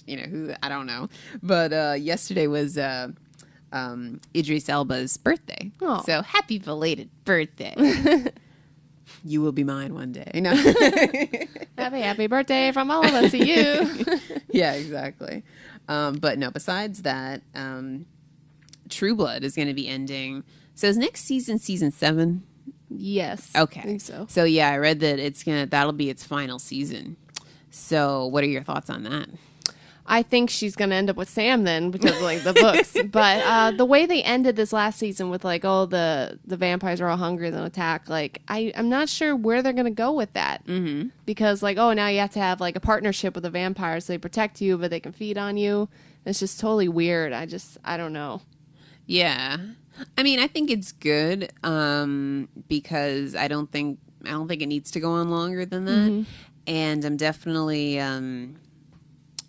I don't know, but yesterday was Idris Elba's birthday. Oh. So happy belated birthday! You will be mine one day. No. Happy birthday from all of us to you. Yeah, exactly. But no, besides that. True Blood is going to be ending. So is next season 7? Yes. Okay. I think so. So yeah, I read that that'll be its final season. So what are your thoughts on that? I think she's going to end up with Sam then because of like the books. But the way they ended this last season with like, the vampires are all hungry and they'll attack, like I'm not sure where they're going to go with that. Mm-hmm. Because like, now you have to have like a partnership with the vampires. So they protect you, but they can feed on you. It's just totally weird. I don't know. Yeah. I mean, I think it's good because I don't think it needs to go on longer than that. Mm-hmm. And I'm definitely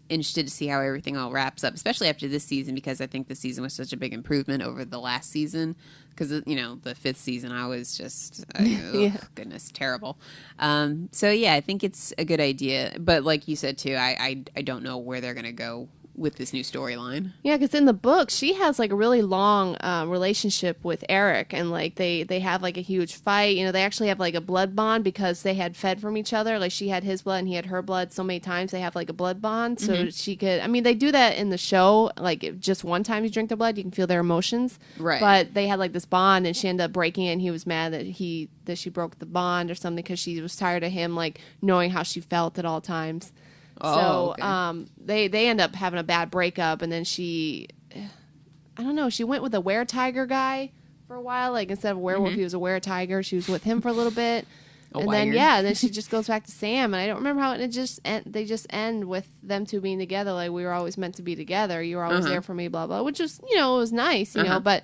interested to see how everything all wraps up, especially after this season, because I think this season was such a big improvement over the last season. Because, the 5th season, I was just, goodness, terrible. So, yeah, I think it's a good idea. But like you said, too, I don't know where they're going to go with this new storyline. Yeah, because in the book, she has like a really long relationship with Eric, and like they have like a huge fight. They actually have like a blood bond because they had fed from each other. Like she had his blood and he had her blood so many times. They have like a blood bond, so she could. I mean, they do that in the show. Like just one time you drink their blood, you can feel their emotions. Right. But they had like this bond, and she ended up breaking it. And he was mad that she broke the bond or something because she was tired of him like knowing how she felt at all times. So okay. They end up having a bad breakup, and then she went with a were-tiger guy for a while. Like instead of a werewolf, he was a were-tiger. She was with him for a little bit. Then she just goes back to Sam, and I don't remember how they just end with them two being together. Like we were always meant to be together. You were always there for me, blah blah. Which was it was nice, you know. But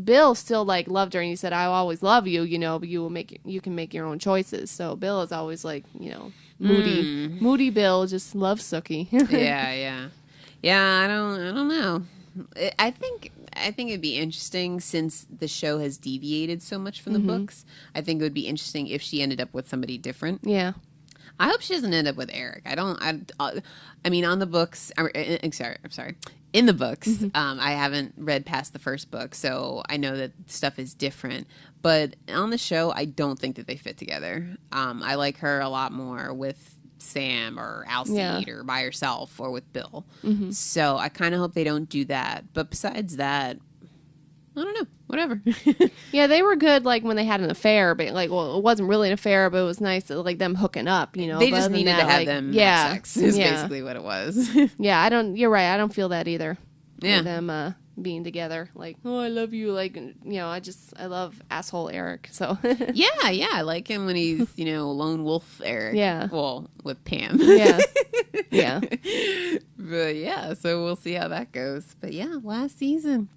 Bill still like loved her, and he said, "I will always love you, but you can make your own choices." So Bill is always like moody Bill just loves Sookie. yeah. I don't know. I think I think it'd be interesting since the show has deviated so much from the books. I think it would be interesting if she ended up with somebody different. Yeah. I hope she doesn't end up with Eric. I mean, on the books, I'm sorry. In the books, I haven't read past the first book, so I know that stuff is different. But on the show, I don't think that they fit together. I like her a lot more with Sam or Alcide or by herself or with Bill. So I kind of hope they don't do that. But besides that, I don't know. Whatever. Yeah, they were good, like, when they had an affair, but, like, well, it wasn't really an affair, but it was nice, like, them hooking up, you know? They just needed to have them have sex, is basically what it was. Yeah, you're right, I don't feel that either. Yeah. Them being together, like, oh, I love you, like, you know, I love asshole Eric, so. Yeah, I like him when he's, you know, lone wolf Eric. Yeah. Well, with Pam. Yeah. Yeah. But, yeah, so we'll see how that goes. But, yeah, last season...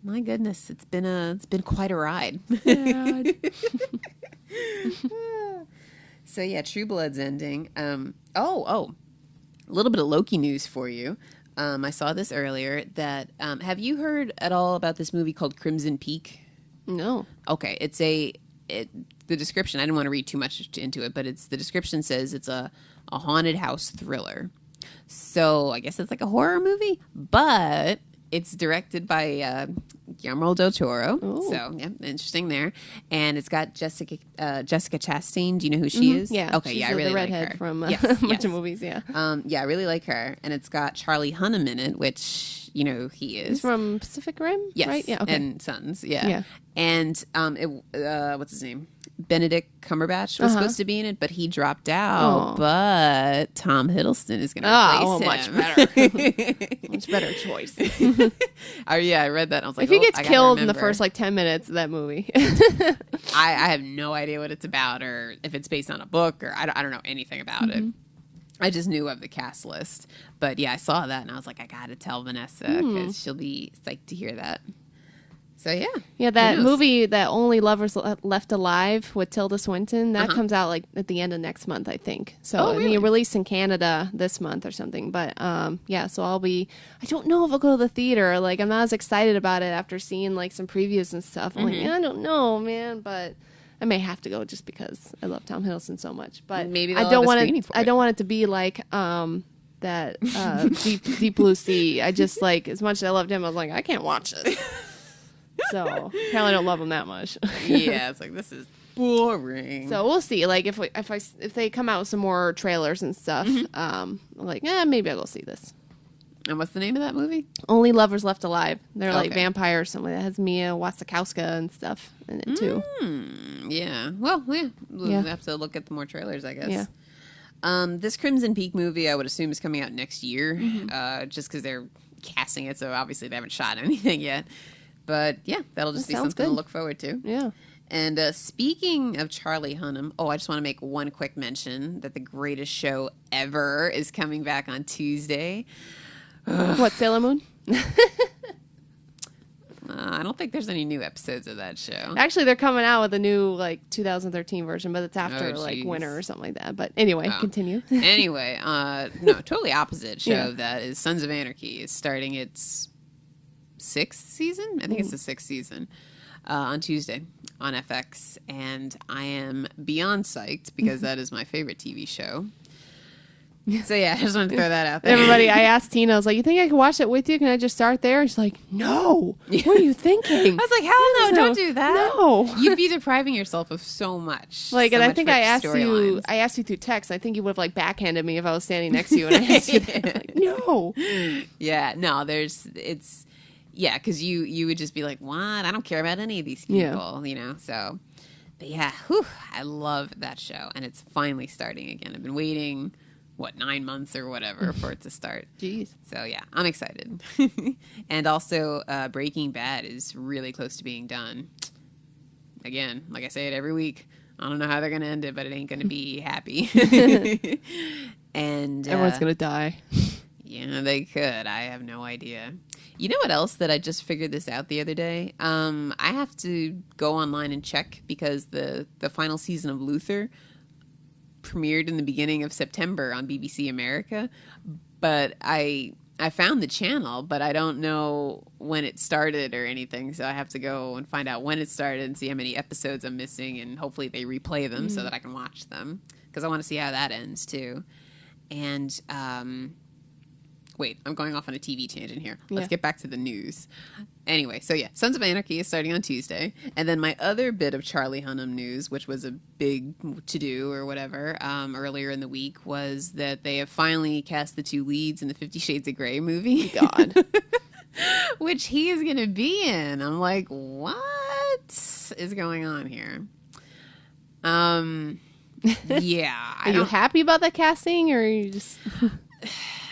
My goodness, it's been quite a ride. So yeah, True Blood's ending. A little bit of Loki news for you. I saw this earlier. That have you heard at all about this movie called Crimson Peak? No. Okay, the description. I didn't want to read too much into it, but the description says it's a haunted house thriller. So I guess it's like a horror movie, but it's directed by Guillermo del Toro. Ooh. So, yeah, interesting there. And it's got Jessica Chastain. Do you know who she is? Yeah. Okay, she's I really the like redhead her. From a bunch of movies, yeah. Yeah, I really like her. And it's got Charlie Hunnam in it, which, you know who he is. He's from Pacific Rim? Yes. Right? Yeah, okay. And Sons, yeah. And, what's his name? Benedict Cumberbatch was supposed to be in it, but he dropped out. But Tom Hiddleston is going to replace him. Much better. Much better choice. Yeah, I read that. And I was like, if he gets killed in the first, like, 10 minutes of that movie. I have no idea what it's about or if it's based on a book or I don't know anything about it. I just knew of the cast list. But, yeah, I saw that and I was like, I got to tell Vanessa because she'll be psyched to hear that. So, yeah. Yeah, that movie, that Only Lovers Left Alive with Tilda Swinton, that comes out, like, at the end of next month, I think. So, really? I mean, released in Canada this month or something. But, yeah, so I don't know if I'll go to the theater. Like, I'm not as excited about it after seeing, like, some previews and stuff. I'm like, I don't know, man. But I may have to go just because I love Tom Hiddleston so much. But maybe I don't want it to be like that Deep Blue Sea. I just, like, as much as I loved him, I was like, I can't watch this. So apparently I don't love them that much. Yeah, it's like this is boring. So we'll see. Like if they come out with some more trailers and stuff, I'm like, maybe I'll go see this. And what's the name of that movie? Only Lovers Left Alive. They're like vampires. Something that has Mia Wasikowska and stuff in it too. Yeah. Well, yeah. We'll have to look at the more trailers, I guess. Yeah. This Crimson Peak movie, I would assume, is coming out next year, just because they're casting it. So obviously they haven't shot anything yet. But, yeah, that'll just be something to look forward to. Yeah. And speaking of Charlie Hunnam, I just want to make one quick mention that The Greatest Show Ever is coming back on Tuesday. What, Sailor Moon? I don't think there's any new episodes of that show. Actually, they're coming out with a new, like, 2013 version, but it's after, like, winter or something like that. But anyway, continue. Anyway, no, totally opposite show that is Sons of Anarchy. Is starting its 6th season? I think it's the 6th season on Tuesday on FX. And I am beyond psyched because that is my favorite TV show. So, yeah, I just wanted to throw that out there. Everybody, I asked Tina, I was like, you think I can watch it with you? Can I just start there? And she's like, no. What are you thinking? I was like, hell no, don't do that. No. You'd be depriving yourself of so much. Like, so and I much think rich I asked you through text. I think you would have, like, backhanded me if I was standing next to you and I asked you that. Like, no. Yeah, no, yeah, because you would just be like, what? I don't care about any of these people, you know? So, but yeah, I love that show. And it's finally starting again. I've been waiting, 9 months or whatever for it to start. Jeez. So, yeah, I'm excited. And also, Breaking Bad is really close to being done. Again, like I say it every week, I don't know how they're going to end it, but it ain't going to be happy. And everyone's going to die. Yeah, they could. I have no idea. You know what else that I just figured this out the other day? I have to go online and check because the final season of Luther premiered in the beginning of September on BBC America. But I I found the channel, but I don't know when it started or anything. So I have to go and find out when it started and see how many episodes I'm missing, and hopefully they replay them so that I can watch them, because I want to see how that ends too. And wait, I'm going off on a TV tangent here. Let's get back to the news. Anyway, so yeah, Sons of Anarchy is starting on Tuesday. And then my other bit of Charlie Hunnam news, which was a big to-do or whatever, earlier in the week, was that they have finally cast the 2 leads in the 50 Shades of Grey movie. God. Which he is going to be in. I'm like, what is going on here? Yeah. Are you happy about that casting, or are you just...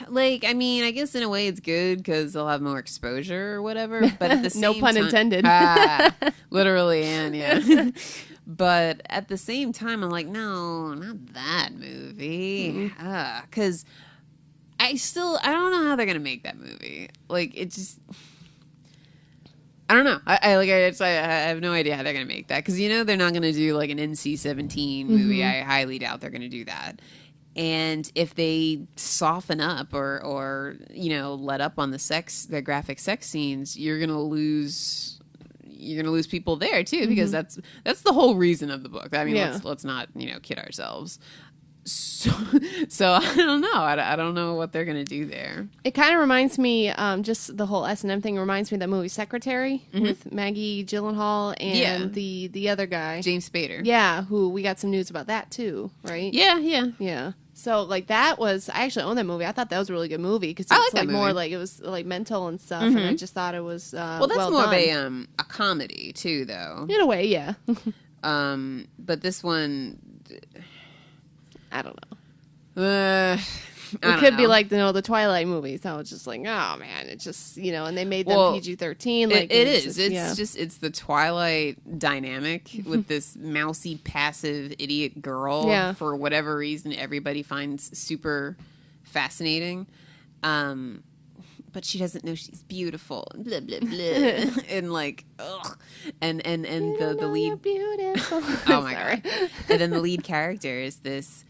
Like, I mean, I guess in a way it's good because they'll have more exposure or whatever. But at the same no pun intended. Literally, and yeah. But at the same time, I'm like, no, not that movie. Because I don't know how they're gonna make that movie. Like, it just, I don't know. I have no idea how they're gonna make that, because they're not gonna do like an NC-17 movie. I highly doubt they're gonna do that. And if they soften up or let up on the graphic sex scenes, you're gonna lose people there too, because that's the whole reason of the book. I mean, let's not kid ourselves. So I don't know. I don't know what they're gonna do there. It kind of reminds me, just the whole S&M thing reminds me of that movie Secretary with Maggie Gyllenhaal and the other guy, James Spader. Yeah, who we got some news about that too, right? Yeah. So like that was, I actually own that movie. I thought that was a really good movie because it's like more like, it was like mental and stuff, and I just thought it was well, that's more done. Of a comedy too, though. In a way, yeah. But this one, I don't know. It could be like the Twilight movies. I was just like, oh man, it just and they made them PG-13. Like it is. It's the Twilight dynamic with this mousy, passive idiot girl. For whatever reason, everybody finds super fascinating. But she doesn't know she's beautiful. Blah blah blah. And like, ugh. And the lead. You're beautiful. Oh my god. And then the lead character is this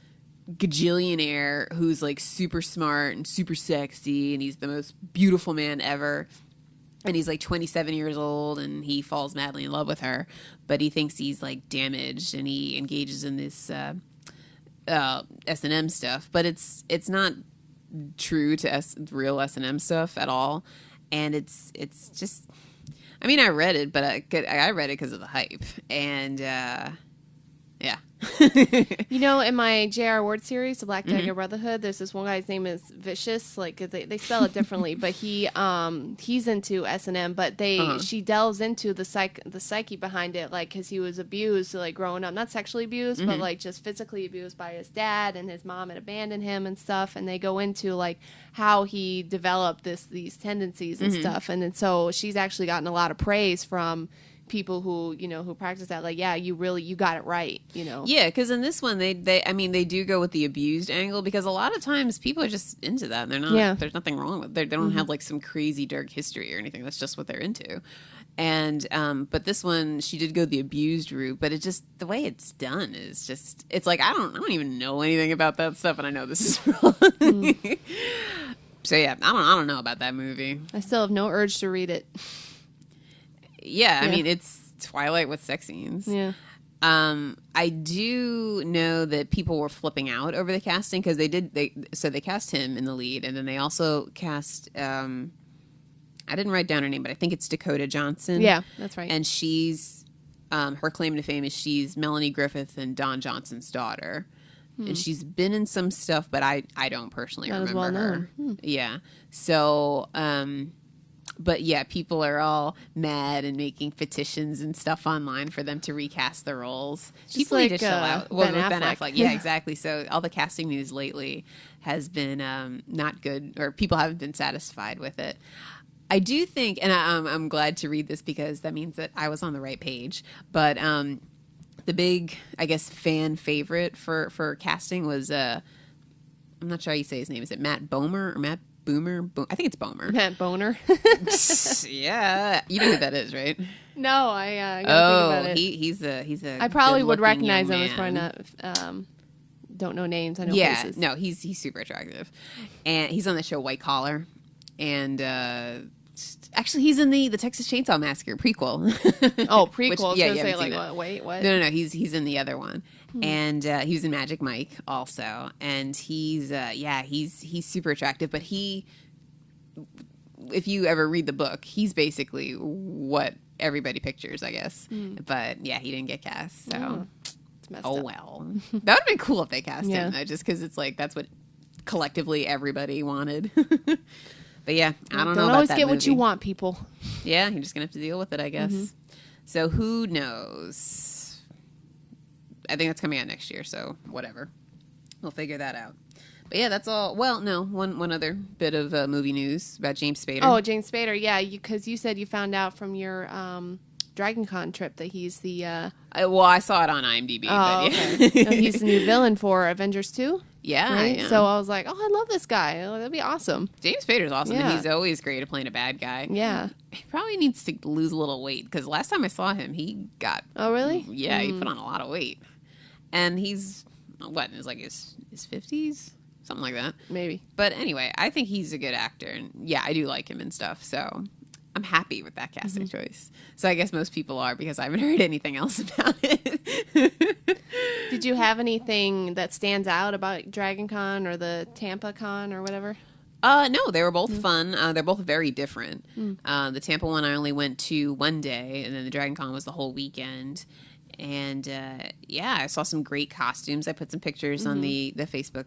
gajillionaire who's like super smart and super sexy, and he's the most beautiful man ever, and he's like 27 years old, and he falls madly in love with her, but he thinks he's like damaged, and he engages in this S&M stuff, but it's not true to real S&M stuff at all, and it's just, I mean, I read it, but I read it because of the hype, and yeah. In my J.R. Ward series, The Black Dagger Brotherhood, there's this one guy, his name is Vicious, like they spell it differently, but he's into S&M, but she delves into the psyche behind it, like, because he was abused, like, growing up, not sexually abused, but like just physically abused by his dad, and his mom had abandoned him and stuff, and they go into like how he developed these tendencies and stuff, and then so she's actually gotten a lot of praise from people who who practice that, like, yeah, you got it right, yeah, because in this one they do go with the abused angle, because a lot of times people are just into that, and they're not there's nothing wrong with it. They don't have like some crazy dark history or anything. That's just what they're into. And but this one, she did go the abused route, but it just, the way it's done is just, it's like I don't even know anything about that stuff, and I know this is wrong. So yeah, I don't know about that movie. I still have no urge to read it. Yeah, I mean, it's Twilight with sex scenes. Yeah. I do know that people were flipping out over the casting, because they cast him in the lead, and then they also cast I didn't write down her name, but I think it's Dakota Johnson. Yeah, that's right. And she's her claim to fame is she's Melanie Griffith and Don Johnson's daughter. And she's been in some stuff, but I don't personally remember her. Yeah. So but yeah, people are all mad and making petitions and stuff online for them to recast the roles. Just people like, need to chill out. Well, Ben Affleck. Yeah, exactly. So all the casting news lately has been not good, or people haven't been satisfied with it. I do think, and I'm glad to read this because that means that I was on the right page, but the big, I guess, fan favorite for casting was, I'm not sure how you say his name. Is it Matt Bomer or Matt Boomer? I think it's Bomer. Matt Boner. Yeah. You know who that is, right? No, I gotta think about it. He's a I probably would recognize him. It's probably not, don't know names. I know faces. No, he's super attractive. And he's on the show White Collar. and actually he's in the Texas Chainsaw Massacre prequel. Oh, prequel. Which, I was yeah, gonna say like what? Wait, what? No. He's in the other one, and he was in Magic Mike also, and he's super attractive, but if you ever read the book, he's basically what everybody pictures, I guess. But yeah, he didn't get cast, so It's messed oh up. well. That would have been cool if they cast Yeah. him, though, just because it's like that's what collectively everybody wanted. But yeah, I don't know about always that get movie. what you want, people. Yeah, you're just gonna have to deal with it, I guess. So who knows? I think that's coming out next year, so whatever. We'll figure that out. But yeah, that's all. Well, no, one other bit of movie news about James Spader. Oh, James Spader, yeah, because you said you found out from your Dragon Con trip that he's the... well, I saw it on IMDb, but yeah. Okay. No, he's the new villain for Avengers 2, Yeah, right? yeah. So I was like, oh, I love this guy. Oh, that'd be awesome. James Spader's awesome, Yeah. and he's always great at playing a bad guy. Yeah. He probably needs to lose a little weight, because last time I saw him, he got... Oh, really? Yeah, he put on a lot of weight. And he's, what, in his 50s? Something like that. Maybe. But anyway, I think he's a good actor, and yeah, I do like him and stuff, so I'm happy with that casting choice. So I guess most people are, because I haven't heard anything else about it. Did you have anything that stands out about Dragon Con or the Tampa Con or whatever? No, they were both fun. They're both very different. The Tampa one I only went to one day, and then the Dragon Con was the whole weekend. And yeah, I saw some great costumes. I put some pictures on the Facebook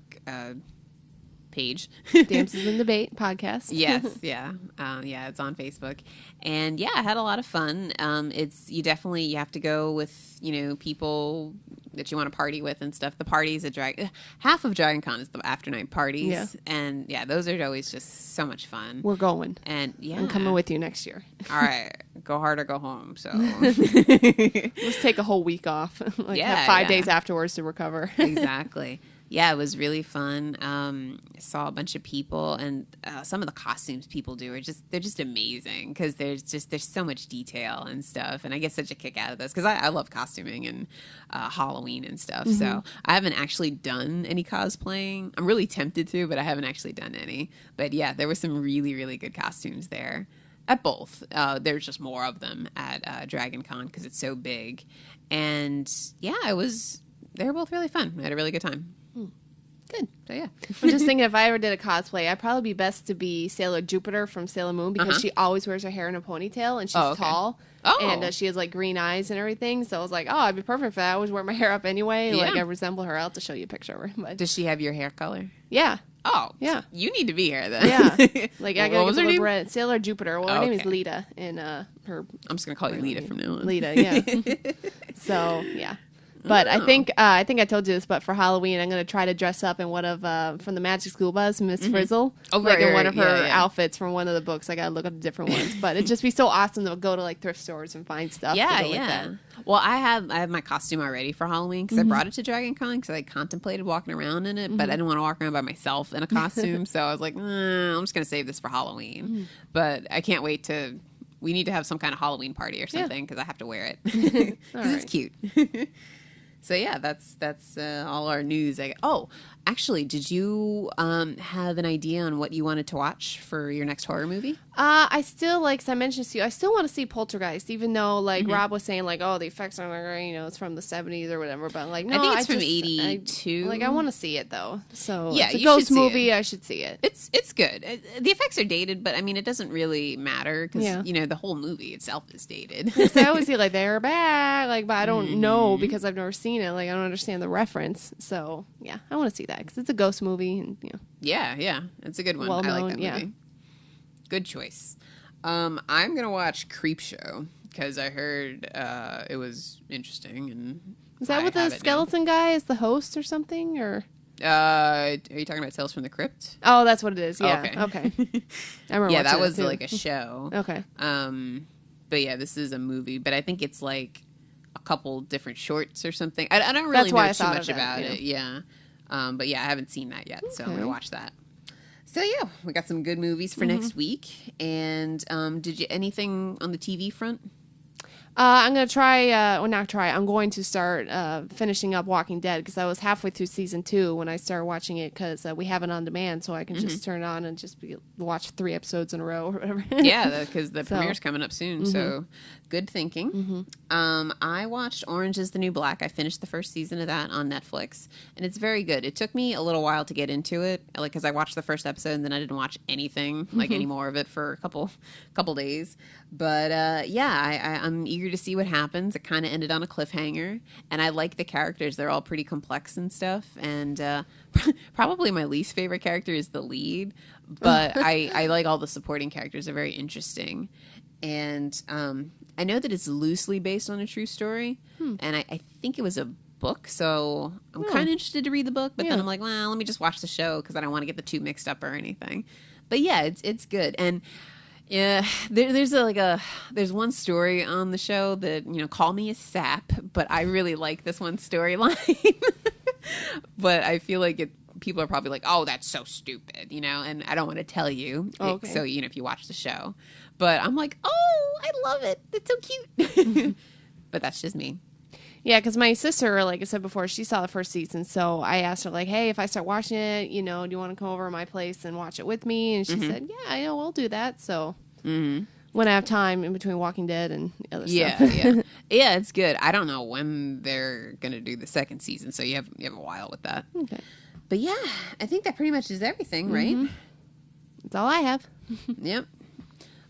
page. Dances in Debate podcast. Yes, yeah. Yeah, it's on Facebook. And yeah, I had a lot of fun. You have to go with, people that you want to party with and stuff. The parties at half of Dragon Con is the after night parties. Yeah. And yeah, those are always just so much fun. We're going. And yeah. I'm coming with you next year. All right. Go hard or go home. So Let's take a whole week off. Have 5 days afterwards to recover. Exactly. Yeah, it was really fun. Saw a bunch of people, and some of the costumes people do they're just amazing, because there's so much detail and stuff, and I get such a kick out of this because I love costuming and Halloween and stuff. So I haven't actually done any cosplaying. I'm really tempted to, but I haven't actually done any. But yeah, there were some really, really good costumes there at both. There's just more of them at Dragon Con because it's so big, and yeah, they were both really fun. I had a really good time. Good. So yeah. I'm just thinking if I ever did a cosplay, I'd probably be best to be Sailor Jupiter from Sailor Moon, because she always wears her hair in a ponytail, and she's tall. Oh. And she has like green eyes and everything. So I was like, oh, I'd be perfect for that. I always wear my hair up anyway. Yeah. Like I resemble her. I'll have to show you a picture of her. But Does she have your hair color? yeah. Oh. Yeah. You need to be here then. Yeah. Like I What gotta was get her the name? red Sailor Jupiter. Well, her name is Okay. Lita, and her I'm just gonna call you Lita from now on. Lita, yeah. So yeah. But I think I told you this, but for Halloween, I'm going to try to dress up in one of, from the Magic School Bus, Miss Frizzle. Oh, like in right, one of her yeah. outfits from one of the books. I got to look up the different ones. But it'd just be so awesome to go to like thrift stores and find stuff. Yeah, to go with yeah. that. Well, I have my costume already for Halloween, because I brought it to Dragon Con because I contemplated walking around in it, but I didn't want to walk around by myself in a costume. So I was like, I'm just going to save this for Halloween. But I can't wait we need to have some kind of Halloween party or something, because I have to wear it. Because it's cute. So yeah, that's all our news. Actually, did you have an idea on what you wanted to watch for your next horror movie? I still, like, as I mentioned to you, I still want to see Poltergeist, even though, like, Rob was saying, like, oh, the effects are, like, it's from the 70s or whatever. But, like, no, I think it's from 82. I want to see it, though. So, yeah, it's a you ghost should see movie. it. I should see it. It's good. The effects are dated, but, I mean, it doesn't really matter because, Yeah. The whole movie itself is dated. Because I always see, like, they're back, like, but I don't know because I've never seen it. Like, I don't understand the reference. So, yeah, I want to see that because it's a ghost movie. And, Yeah, it's a good one. Well I like known, that movie. Good choice. I'm gonna watch Creepshow because I heard it was interesting. And is that with the skeleton guy as the host or something? Or are you talking about Tales from the Crypt? oh, that's what it is. Yeah. Oh, Okay. I remember. Yeah, that watching was too. like a show. Okay. But yeah, this is a movie. But I think it's like a couple different shorts or something. I don't really know too much about it. Yeah. But yeah, I haven't seen that yet, so I'm gonna watch that. So yeah, we got some good movies for next week. And did you anything on the TV front? I'm going to try, or not try, I'm going to start finishing up Walking Dead because I was halfway through season 2 when I started watching it because we have it on demand, so I can just turn it on and just watch 3 episodes in a row or whatever. Yeah, because the premiere's coming up soon, so good thinking. I watched Orange is the New Black. I finished the first season of that on Netflix, and it's very good. It took me a little while to get into it, like because I watched the first episode and then I didn't watch anything, like any more of it for a couple days. But I'm eager to see what happens. It kind of ended on a cliffhanger, and I like the characters. They're all pretty complex and stuff. And probably my least favorite character is the lead, but I like all the supporting characters. They're very interesting. And I know that it's loosely based on a true story, and I think it was a book, so I'm kind of interested to read the book, but then I'm like, well, let me just watch the show because I don't want to get the two mixed up or anything. But yeah, it's good. And yeah, there's one story on the show that, call me a sap, but I really like this one storyline. But I feel like people are probably like, oh, that's so stupid, and I don't want to tell you. Okay. So, if you watch the show. But I'm like, oh, I love it. It's so cute. But that's just me. Yeah, because my sister, like I said before, she saw the first season. So I asked her, like, hey, if I start watching it, do you want to come over to my place and watch it with me? And she said, yeah, I know, we'll do that. So when I have time in between Walking Dead and other stuff. Yeah, it's good. I don't know when they're going to do the second season. So you have a while with that. Okay. But yeah, I think that pretty much is everything, right? That's all I have. Yep.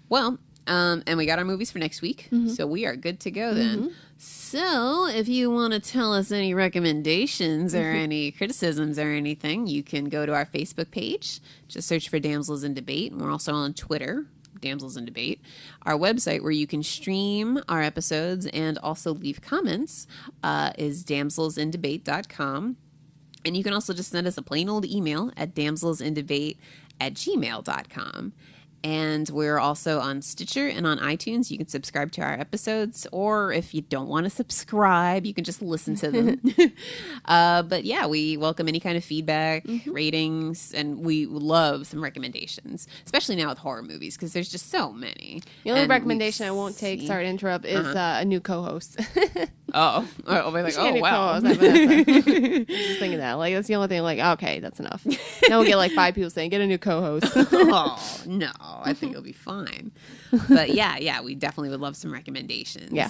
Well, and we got our movies for next week, so we are good to go then. So if you want to tell us any recommendations or any criticisms or anything, you can go to our Facebook page. Just search for Damsels in Debate. And we're also on Twitter, Damsels in Debate. Our website where you can stream our episodes and also leave comments is damselsindebate.com. And you can also just send us a plain old email at damselsindebate@gmail.com. And we're also on Stitcher and on iTunes. You can subscribe to our episodes, or if you don't want to subscribe, you can just listen to them. But yeah, we welcome any kind of feedback, ratings, and we love some recommendations, especially now with horror movies, because there's just so many. The only recommendation I won't take, sorry to interrupt, is a new co-host. I'll be like, oh, wow. I'm just thinking that. Like, that's the only thing, like, okay, that's enough. Now we'll get like 5 people saying, get a new co-host. Oh, no. I think it'll be fine. But yeah, we definitely would love some recommendations. Yeah.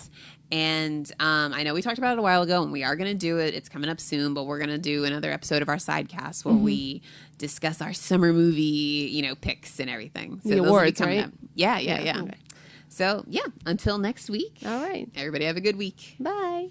And I know we talked about it a while ago, and we are going to do it. It's coming up soon, but we're going to do another episode of our sidecast where we discuss our summer movie, picks and everything. So the awards, right? Up. Yeah. Okay. So, yeah, until next week. All right. Everybody have a good week. Bye.